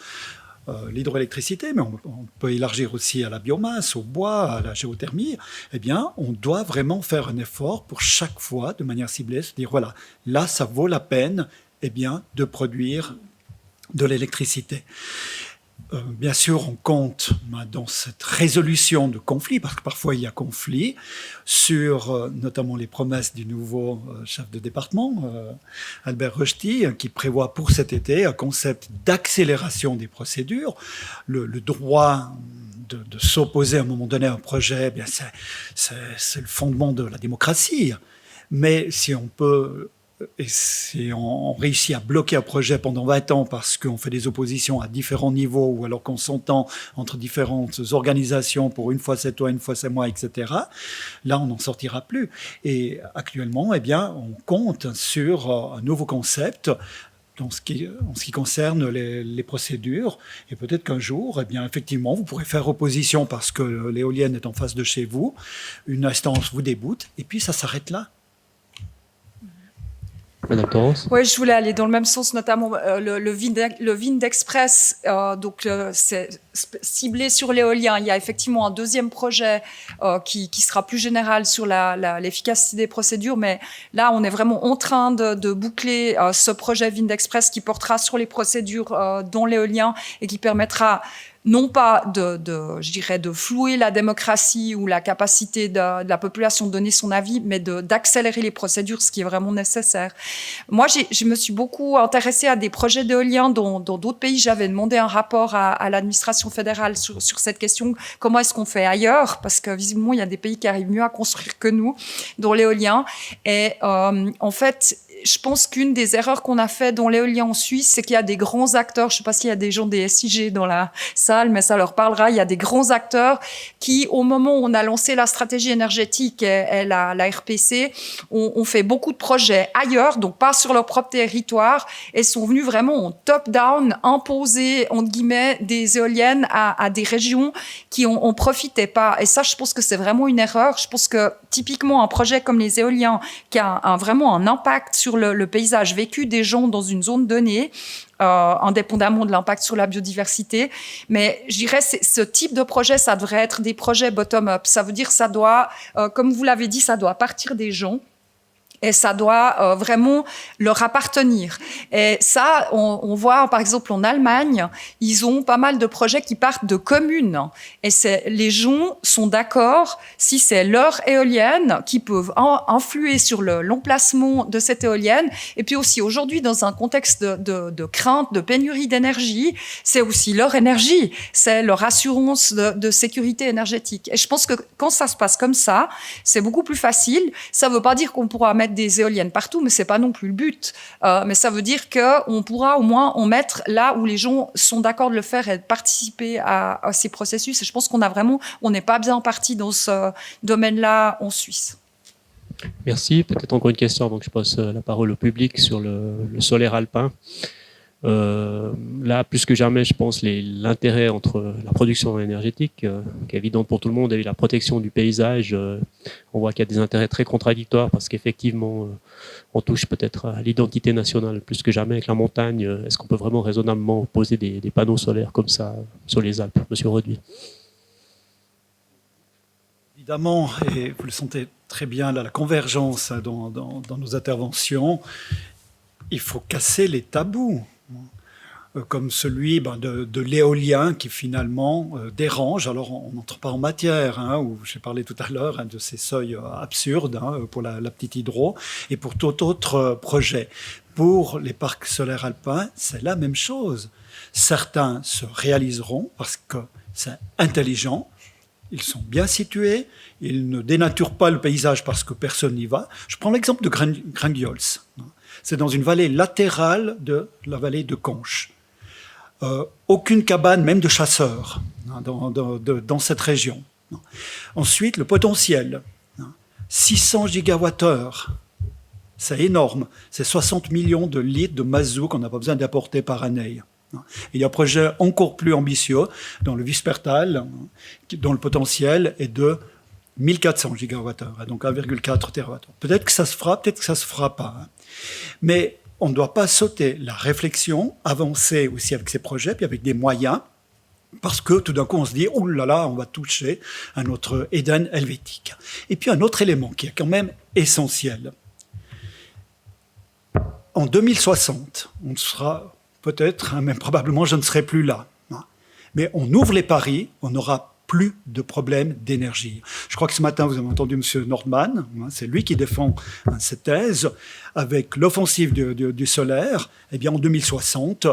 l'hydroélectricité, mais on peut élargir aussi à la biomasse, au bois, à la géothermie, eh bien, on doit vraiment faire un effort pour chaque fois, de manière ciblée, se dire, voilà, là, ça vaut la peine eh bien, de produire de l'électricité. Bien sûr, on compte dans cette résolution de conflits, parce que parfois il y a conflit, sur notamment les promesses du nouveau chef de département, Albert Rösti, qui prévoit pour cet été un concept d'accélération des procédures. Le droit de s'opposer à un moment donné à un projet, eh bien c'est le fondement de la démocratie. Mais si on peut... Et si on réussit à bloquer un projet pendant 20 ans parce qu'on fait des oppositions à différents niveaux ou alors qu'on s'entend entre différentes organisations pour une fois c'est toi, une fois c'est moi, etc., là, on n'en sortira plus. Et actuellement, eh bien, on compte sur un nouveau concept en ce qui concerne les procédures. Et peut-être qu'un jour, eh bien, effectivement, vous pourrez faire opposition parce que l'éolienne est en face de chez vous, une instance vous déboute, et puis ça s'arrête là. Madame Torrance. Oui, je voulais aller dans le même sens, notamment le Wind Express, c'est ciblé sur l'éolien. Il y a effectivement un deuxième projet qui sera plus général sur l'efficacité des procédures, mais là, on est vraiment en train de boucler ce projet Wind Express qui portera sur les procédures dans l'éolien et qui permettra non pas de flouer la démocratie ou la capacité de la population de donner son avis, mais d'accélérer les procédures, ce qui est vraiment nécessaire. Moi, je me suis beaucoup intéressée à des projets d'éolien dans d'autres pays. J'avais demandé un rapport à l'administration fédérale sur cette question. Comment est-ce qu'on fait ailleurs? Parce que visiblement, il y a des pays qui arrivent mieux à construire que nous dans l'éolien. Et en fait, je pense qu'une des erreurs qu'on a fait dans l'éolien en Suisse, c'est qu'il y a des grands acteurs, je ne sais pas s'il y a des gens des SIG dans la salle, mais ça leur parlera, il y a des grands acteurs qui, au moment où on a lancé la stratégie énergétique et la RPC, ont fait beaucoup de projets ailleurs, donc pas sur leur propre territoire, et sont venus vraiment en top-down imposer, entre guillemets, des éoliennes à des régions qui en profitaient pas. Et ça, je pense que c'est vraiment une erreur. Je pense que typiquement un projet comme les éoliens, qui a vraiment un impact sur le paysage vécu des gens dans une zone donnée, indépendamment de l'impact sur la biodiversité. Mais je dirais ce type de projet, ça devrait être des projets bottom-up. Ça veut dire ça doit, comme vous l'avez dit, ça doit partir des gens. Et ça doit vraiment leur appartenir. Et ça, on voit par exemple en Allemagne, ils ont pas mal de projets qui partent de communes. Et les gens sont d'accord si c'est leur éolienne qui peuvent influer sur l'emplacement de cette éolienne. Et puis aussi aujourd'hui, dans un contexte de crainte, de pénurie d'énergie, c'est aussi leur énergie, c'est leur assurance de sécurité énergétique. Et je pense que quand ça se passe comme ça, c'est beaucoup plus facile. Ça ne veut pas dire qu'on pourra mettre des éoliennes partout, mais c'est pas non plus le but. Mais ça veut dire qu'on pourra au moins en mettre là où les gens sont d'accord de le faire et de participer à ces processus. Et je pense on n'est pas bien parti dans ce domaine-là en Suisse. Merci. Peut-être encore une question, donc je passe la parole au public sur le solaire alpin. Là, plus que jamais, je pense l'intérêt entre la production énergétique, qui est évidente pour tout le monde, et la protection du paysage. On voit qu'il y a des intérêts très contradictoires parce qu'effectivement, on touche peut-être à l'identité nationale plus que jamais avec la montagne. Est-ce qu'on peut vraiment raisonnablement poser des panneaux solaires comme ça sur les Alpes, Monsieur Roduit? Évidemment, et vous le sentez très bien, là, la convergence dans nos interventions, il faut casser les tabous. Comme celui de l'éolien qui finalement dérange. Alors on n'entre pas en matière, où j'ai parlé tout à l'heure de ces seuils absurdes pour la petite hydro et pour tout autre projet. Pour les parcs solaires alpins, c'est la même chose. Certains se réaliseront parce que c'est intelligent, ils sont bien situés, ils ne dénaturent pas le paysage parce que personne n'y va. Je prends l'exemple de Grangiols. C'est dans une vallée latérale de la vallée de Conches. Aucune cabane, même de chasseurs, dans cette région. Ensuite, le potentiel. 600 gigawattheures, c'est énorme. C'est 60 millions de litres de mazout qu'on n'a pas besoin d'apporter par année. Il y a un projet encore plus ambitieux dans le Vispertal, dont le potentiel est de 1400 gigawattheures, donc 1,4 TWh. Peut-être que ça se fera, peut-être que ça ne se fera pas. Mais on ne doit pas sauter la réflexion, avancer aussi avec ces projets, puis avec des moyens, parce que tout d'un coup on se dit « Oh là là, on va toucher à notre Éden helvétique ». Et puis un autre élément qui est quand même essentiel. En 2060, on sera peut-être, même probablement, je ne serai plus là. Mais on ouvre les paris, on n'aura plus de problèmes d'énergie. Je crois que ce matin, vous avez entendu M. Nordman, c'est lui qui défend cette thèse, avec l'offensive du solaire, eh bien en 2060,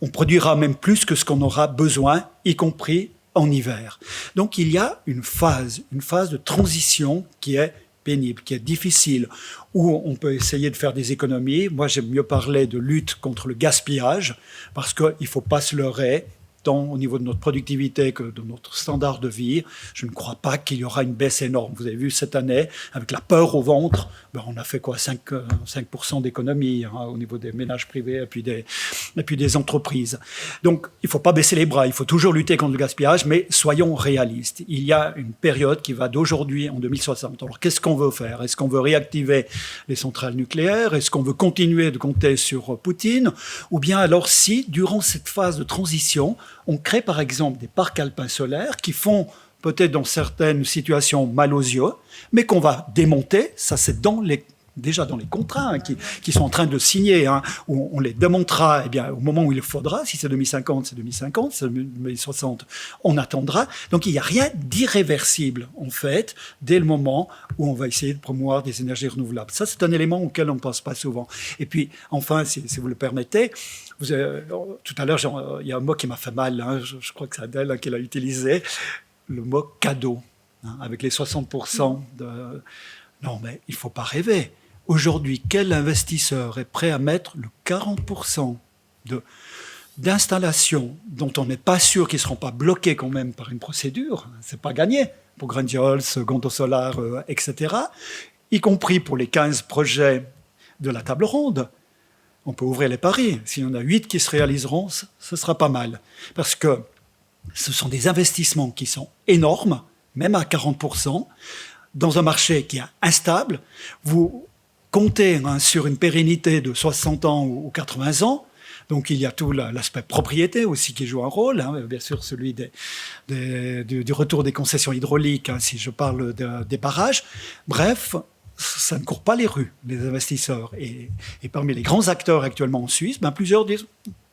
on produira même plus que ce qu'on aura besoin, y compris en hiver. Donc il y a une phase de transition qui est pénible, qui est difficile, où on peut essayer de faire des économies. Moi, j'aime mieux parler de lutte contre le gaspillage, parce qu'il ne faut pas se leurrer, tant au niveau de notre productivité que de notre standard de vie. Je ne crois pas qu'il y aura une baisse énorme. Vous avez vu cette année, avec la peur au ventre, on a fait quoi, 5% d'économie au niveau des ménages privés et puis des entreprises. Donc, il ne faut pas baisser les bras, il faut toujours lutter contre le gaspillage, mais soyons réalistes. Il y a une période qui va d'aujourd'hui en 2060. Alors, qu'est-ce qu'on veut faire? Est-ce qu'on veut réactiver les centrales nucléaires? Est-ce qu'on veut continuer de compter sur Poutine? Ou bien alors, si, durant cette phase de transition, on crée par exemple des parcs alpins solaires qui font peut-être dans certaines situations mal aux yeux, mais qu'on va démonter, ça c'est déjà dans les contrats qui sont en train de signer, où on les démontera au moment où il le faudra. Si c'est 2050, c'est 2050, si c'est 2060, on attendra. Donc il n'y a rien d'irréversible en fait dès le moment où on va essayer de promouvoir des énergies renouvelables. Ça c'est un élément auquel on ne pense pas souvent. Et puis enfin, si vous le permettez, tout à l'heure il y a un mot qui m'a fait mal, je crois que c'est Adèle qui l'a utilisé, le mot cadeau, avec les 60% de... Non, mais il ne faut pas rêver. Aujourd'hui, quel investisseur est prêt à mettre le 40% d'installations dont on n'est pas sûr qu'ils ne seront pas bloqués quand même par une procédure? Ce n'est pas gagné pour Grangiols, Gondo Solar, etc., y compris pour les 15 projets de la table ronde. On peut ouvrir les paris. S'il y en a 8 qui se réaliseront, ce sera pas mal. Parce que ce sont des investissements qui sont énormes, même à 40%, dans un marché qui est instable. Vous comptez sur une pérennité de 60 ans ou 80 ans. Donc il y a tout l'aspect propriété aussi qui joue un rôle, bien sûr celui du retour des concessions hydrauliques, si je parle des barrages. Bref, ça ne court pas les rues, les investisseurs. Et parmi les grands acteurs actuellement en Suisse, plusieurs disent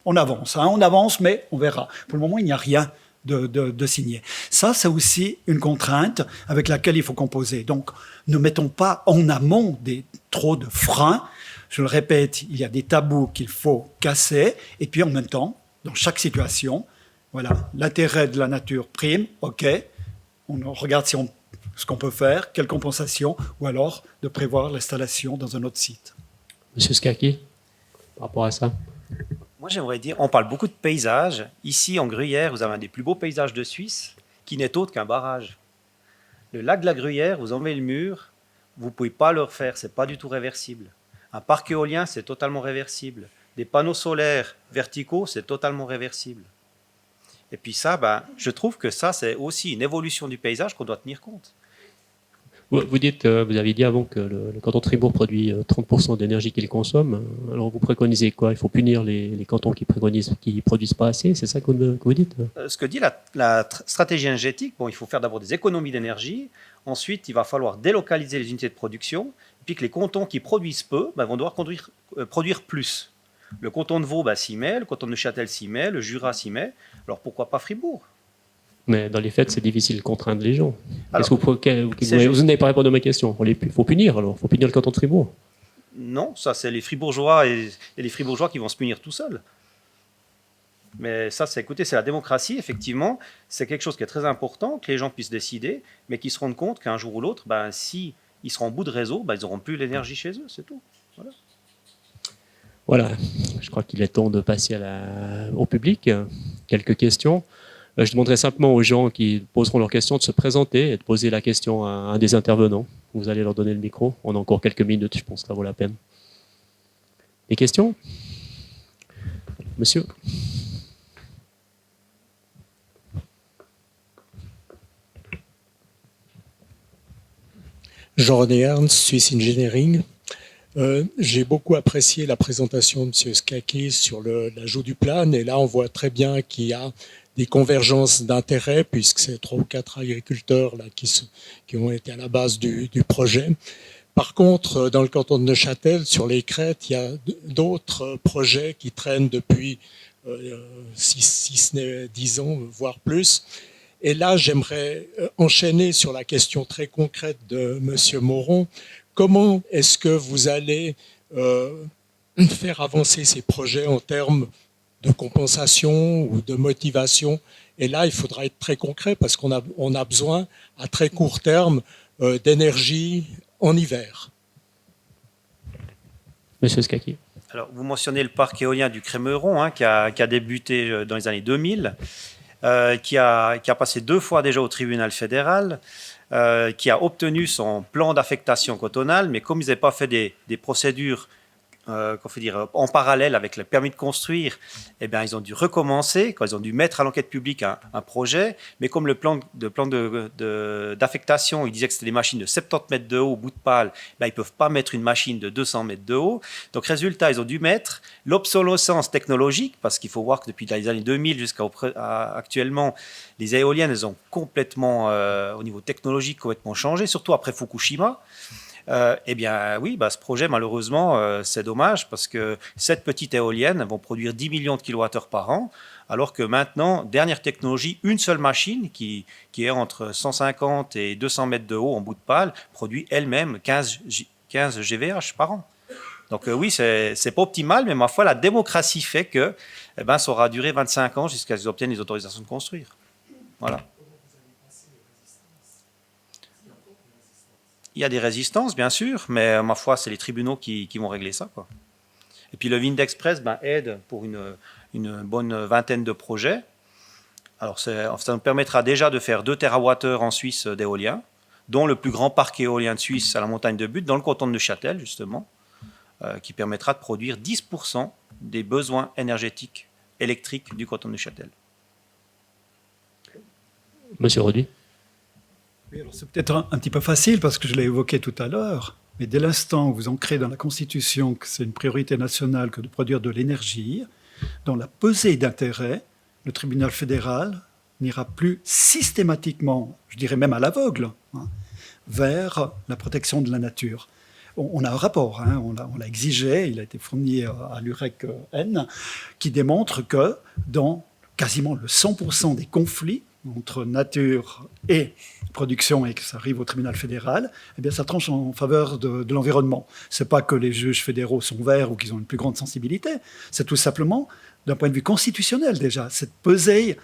on avance, mais on verra. Pour le moment, il n'y a rien de signé. Ça, c'est aussi une contrainte avec laquelle il faut composer. Donc, ne mettons pas en amont trop de freins. Je le répète, il y a des tabous qu'il faut casser. Et puis, en même temps, dans chaque situation, voilà, l'intérêt de la nature prime, OK, on regarde ce qu'on peut faire, quelle compensation, ou alors de prévoir l'installation dans un autre site. Monsieur Skaki, par rapport à ça. Moi, j'aimerais dire, on parle beaucoup de paysages. Ici, en Gruyère, vous avez un des plus beaux paysages de Suisse, qui n'est autre qu'un barrage. Le lac de la Gruyère, vous enlevez le mur, vous ne pouvez pas le refaire, ce n'est pas du tout réversible. Un parc éolien, c'est totalement réversible. Des panneaux solaires verticaux, c'est totalement réversible. Et puis ça, je trouve que ça, c'est aussi une évolution du paysage qu'on doit tenir compte. Vous avez dit avant que le canton de Fribourg produit 30% d'énergie qu'il consomme. Alors vous préconisez quoi? Il faut punir les cantons qui produisent pas assez? C'est ça que vous dites? Ce que dit la stratégie énergétique, il faut faire d'abord des économies d'énergie. Ensuite, il va falloir délocaliser les unités de production. Et puis que les cantons qui produisent peu vont devoir produire plus. Le canton de Vaud s'y met, le canton de Neuchâtel s'y met, le Jura s'y met. Alors pourquoi pas Fribourg? Mais dans les faits, c'est difficile de contraindre les gens. Alors, vous n'avez pas répondu à ma question. Il faut punir, alors. Il faut punir le canton de Fribourg. Non, ça, c'est les Fribourgeois et les Fribourgeois qui vont se punir tout seuls. Mais ça, c'est la démocratie, effectivement. C'est quelque chose qui est très important, que les gens puissent décider, mais qu'ils se rendent compte qu'un jour ou l'autre, si ils seront en bout de réseau, ils n'auront plus l'énergie chez eux, c'est tout. Voilà. Je crois qu'il est temps de passer au public. Quelques questions. Je demanderai simplement aux gens qui poseront leurs questions de se présenter et de poser la question à un des intervenants. Vous allez leur donner le micro. On a encore quelques minutes, je pense que ça vaut la peine. Des questions? Monsieur? Jean-René Ernst, Swiss Engineering. J'ai beaucoup apprécié la présentation de M. Skaki sur l'ajout du plan. Et là, on voit très bien qu'il y a des convergences d'intérêts, puisque c'est 3 ou 4 agriculteurs là, qui ont été à la base du projet. Par contre, dans le canton de Neuchâtel, sur les crêtes, il y a d'autres projets qui traînent depuis 10 ans, voire plus. Et là, j'aimerais enchaîner sur la question très concrète de M. Moron. Comment est-ce que vous allez faire avancer ces projets en termes de compensation ou de motivation? Et là, il faudra être très concret parce qu'on a besoin, à très court terme, d'énergie en hiver. Monsieur Skaki. Alors, vous mentionnez le parc éolien du Crémeuron, qui a débuté dans les années 2000, qui a passé 2 fois déjà au tribunal fédéral, qui a obtenu son plan d'affectation cantonale, mais comme ils n'avaient pas fait des procédures en parallèle avec le permis de construire, ils ont dû recommencer, quand ils ont dû mettre à l'enquête publique un projet, mais comme le plan d'affectation, il disait que c'était des machines de 70 mètres de haut au bout de pale, ils ne peuvent pas mettre une machine de 200 mètres de haut. Donc résultat, ils ont dû mettre l'obsolescence technologique, parce qu'il faut voir que depuis les années 2000 jusqu'à actuellement, les éoliennes, elles ont complètement, au niveau technologique, complètement changé, surtout après Fukushima. Ce projet, malheureusement, c'est dommage parce que cette petite éolienne vont produire 10 millions de kilowattheures par an, alors que maintenant, dernière technologie, une seule machine qui est entre 150 et 200 mètres de haut en bout de pale, produit elle-même 15 GVH par an. Donc oui, c'est pas optimal, mais ma foi, la démocratie fait que ça aura duré 25 ans jusqu'à ce qu'ils obtiennent les autorisations de construire. Voilà. Il y a des résistances, bien sûr, mais ma foi, c'est les tribunaux qui vont régler ça, quoi. Et puis le Windexpress aide pour une bonne vingtaine de projets. Alors ça nous permettra déjà de faire 2 TWh en Suisse d'éolien, dont le plus grand parc éolien de Suisse à la montagne de Butte, dans le canton de Neuchâtel, justement, qui permettra de produire 10% des besoins énergétiques électriques du canton de Neuchâtel. Monsieur Roduit. Oui, alors c'est peut-être un petit peu facile parce que je l'ai évoqué tout à l'heure, mais dès l'instant où vous ancrez dans la Constitution que c'est une priorité nationale que de produire de l'énergie, dans la pesée d'intérêt, le tribunal fédéral n'ira plus systématiquement, je dirais même à l'aveugle, vers la protection de la nature. On a un rapport, hein, on l'a exigé, il a été fourni à l'UREC-N, qui démontre que dans quasiment le 100% des conflits entre nature et production, et que ça arrive au tribunal fédéral, eh bien, ça tranche en faveur de l'environnement. Ce n'est pas que les juges fédéraux sont verts ou qu'ils ont une plus grande sensibilité, c'est tout simplement, d'un point de vue constitutionnel déjà, cette pesée,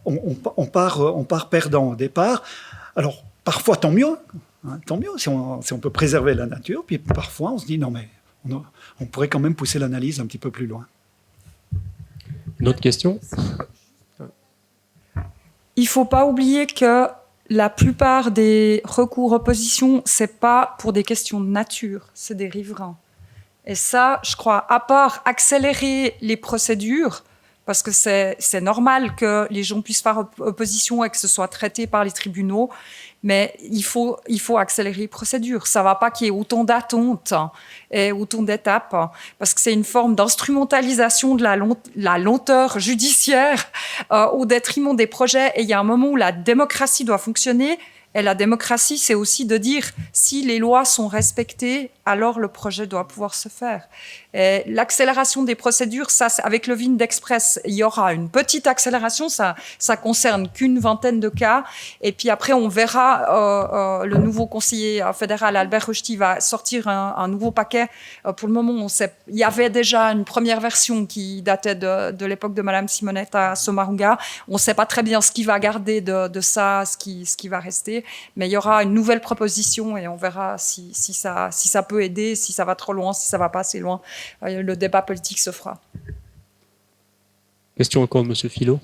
on part perdant au départ. Alors, parfois, tant mieux si on peut préserver la nature, puis parfois on se dit non mais on pourrait quand même pousser l'analyse un petit peu plus loin. Une autre question? Il ne faut pas oublier que la plupart des recours opposition, ce n'est pas pour des questions de nature, c'est des riverains. Et ça, je crois, à part accélérer les procédures, parce que c'est normal que les gens puissent faire opposition et que ce soit traité par les tribunaux, mais il faut accélérer les procédures. Ça ne va pas qu'il y ait autant d'attentes et autant d'étapes, parce que c'est une forme d'instrumentalisation de la lenteur judiciaire au détriment des projets. Et il y a un moment où la démocratie doit fonctionner. Et la démocratie, c'est aussi de dire si les lois sont respectées, alors le projet doit pouvoir se faire. L'accélération des procédures, ça, avec le Vindexpress, il y aura une petite accélération, ça concerne qu'une vingtaine de cas. Et puis après, on verra, le nouveau conseiller fédéral, Albert Rochety, va sortir un nouveau paquet. Pour le moment, il y avait déjà une première version qui datait de l'époque de Madame Simonetta Sommaruga. On ne sait pas très bien ce qui va garder de ça, ce qui va rester. Mais il y aura une nouvelle proposition et on verra si ça peut aider, si ça va trop loin, si ça va pas assez loin. Le débat politique se fera. Question encore de M. Filot.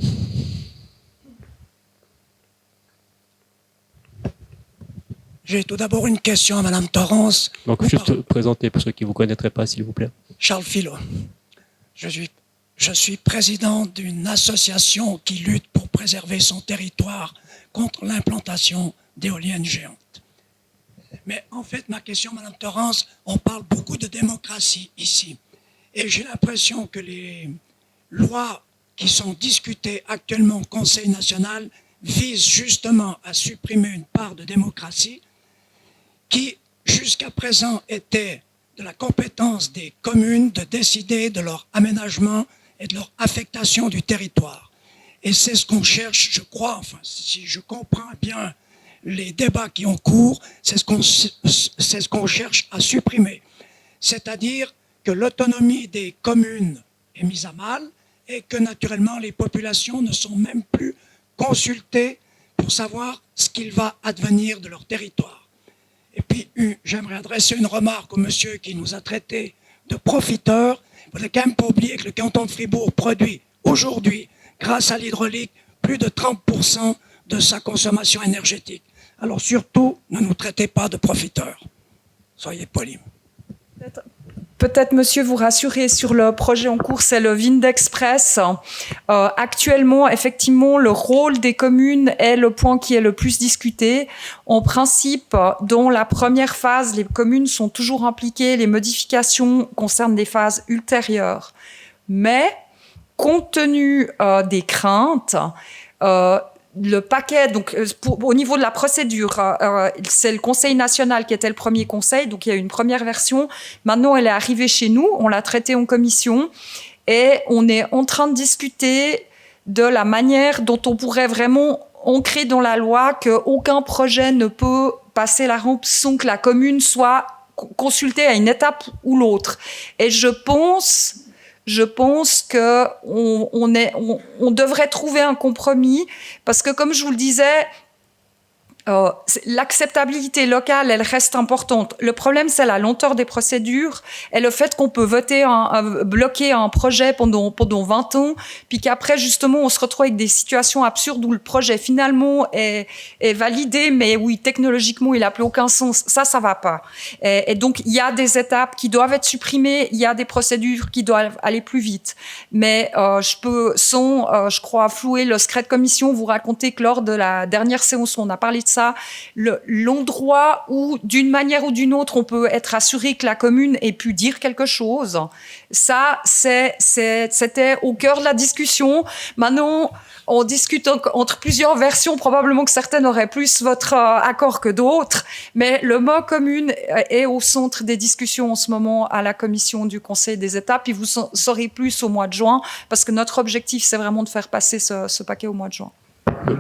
J'ai tout d'abord une question à Mme Torrance. Donc, juste présenter pour ceux qui ne vous connaîtraient pas, s'il vous plaît. Charles Filot. Je suis président d'une association qui lutte pour préserver son territoire contre l'implantation d'éoliennes géantes. Mais en fait, ma question, Mme Torrance, on parle beaucoup de démocratie ici. Et j'ai l'impression que les lois qui sont discutées actuellement au Conseil national visent justement à supprimer une part de démocratie qui, jusqu'à présent, était de la compétence des communes de décider de leur aménagement et de leur affectation du territoire. Et c'est ce qu'on cherche, je crois, enfin, si je comprends bien les débats qui ont cours, c'est ce qu'on cherche à supprimer. C'est-à-dire que l'autonomie des communes est mise à mal et que naturellement les populations ne sont même plus consultées pour savoir ce qu'il va advenir de leur territoire. Et puis, j'aimerais adresser une remarque au monsieur qui nous a traités de profiteurs. Il ne faut quand même pas oublier que le canton de Fribourg produit aujourd'hui, grâce à l'hydraulique, plus de 30% de sa consommation énergétique. Alors surtout, ne nous traitez pas de profiteurs. Soyez polis. Peut-être, monsieur, vous rassurer sur le projet en cours, c'est le Vindexpress. Actuellement, effectivement, le rôle des communes est le point qui est le plus discuté. En principe, dans la première phase, les communes sont toujours impliquées. Les modifications concernent des phases ultérieures. Mais, compte tenu des craintes, le paquet, donc au niveau de la procédure, c'est le Conseil national qui était le premier conseil, donc il y a eu une première version. Maintenant, elle est arrivée chez nous, on l'a traitée en commission et on est en train de discuter de la manière dont on pourrait vraiment ancrer dans la loi qu'aucun projet ne peut passer la rampe sans que la commune soit consultée à une étape ou l'autre. Et je pense que on devrait trouver un compromis parce que, comme je vous le disais, l'acceptabilité locale, elle reste importante. Le problème, c'est la lenteur des procédures et le fait qu'on peut bloquer un projet pendant 20 ans, puis qu'après, justement, on se retrouve avec des situations absurdes où le projet, finalement, est validé, mais où technologiquement, il n'a plus aucun sens. Ça va pas. Et donc, il y a des étapes qui doivent être supprimées, il y a des procédures qui doivent aller plus vite. Mais je peux, sans, je crois, flouer le secret de commission, vous raconter que lors de la dernière séance où on a parlé de ça, ça, l'endroit où, d'une manière ou d'une autre, on peut être assuré que la commune ait pu dire quelque chose. Ça, c'était au cœur de la discussion. Maintenant, on discute entre plusieurs versions. Probablement que certaines auraient plus votre accord que d'autres. Mais le mot commune est au centre des discussions en ce moment à la commission du Conseil des États. Puis vous saurez plus au mois de juin, parce que notre objectif, c'est vraiment de faire passer ce paquet au mois de juin.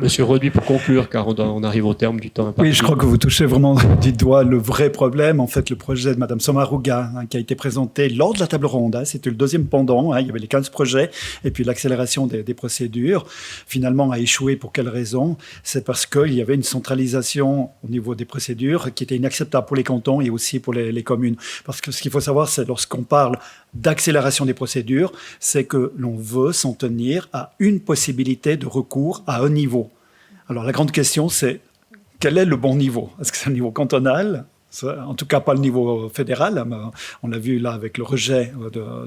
Monsieur Roduit, pour conclure, car on arrive au terme du temps imparti. Oui, je crois que vous touchez vraiment du doigt le vrai problème. En fait, le projet de Mme Sommaruga, qui a été présenté lors de la table ronde, c'était le deuxième pendant. Il y avait les 15 projets et puis l'accélération des procédures. Finalement, a échoué. Pour quelle raison? C'est parce qu'il y avait une centralisation au niveau des procédures qui était inacceptable pour les cantons et aussi pour les communes. Parce que ce qu'il faut savoir, c'est lorsqu'on parle d'accélération des procédures, c'est que l'on veut s'en tenir à une possibilité de recours à un niveau. Alors la grande question, c'est quel est le bon niveau? Est-ce que c'est le niveau cantonal? En tout cas, pas le niveau fédéral. On l'a vu là avec le rejet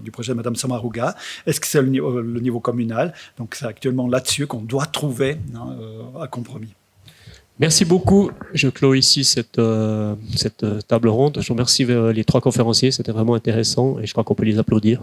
du projet de Mme Sommaruga. Est-ce que c'est le niveau communal? Donc c'est actuellement là-dessus qu'on doit trouver un compromis. Merci beaucoup. Je clôt ici cette table ronde. Je remercie les trois conférenciers. C'était vraiment intéressant et je crois qu'on peut les applaudir.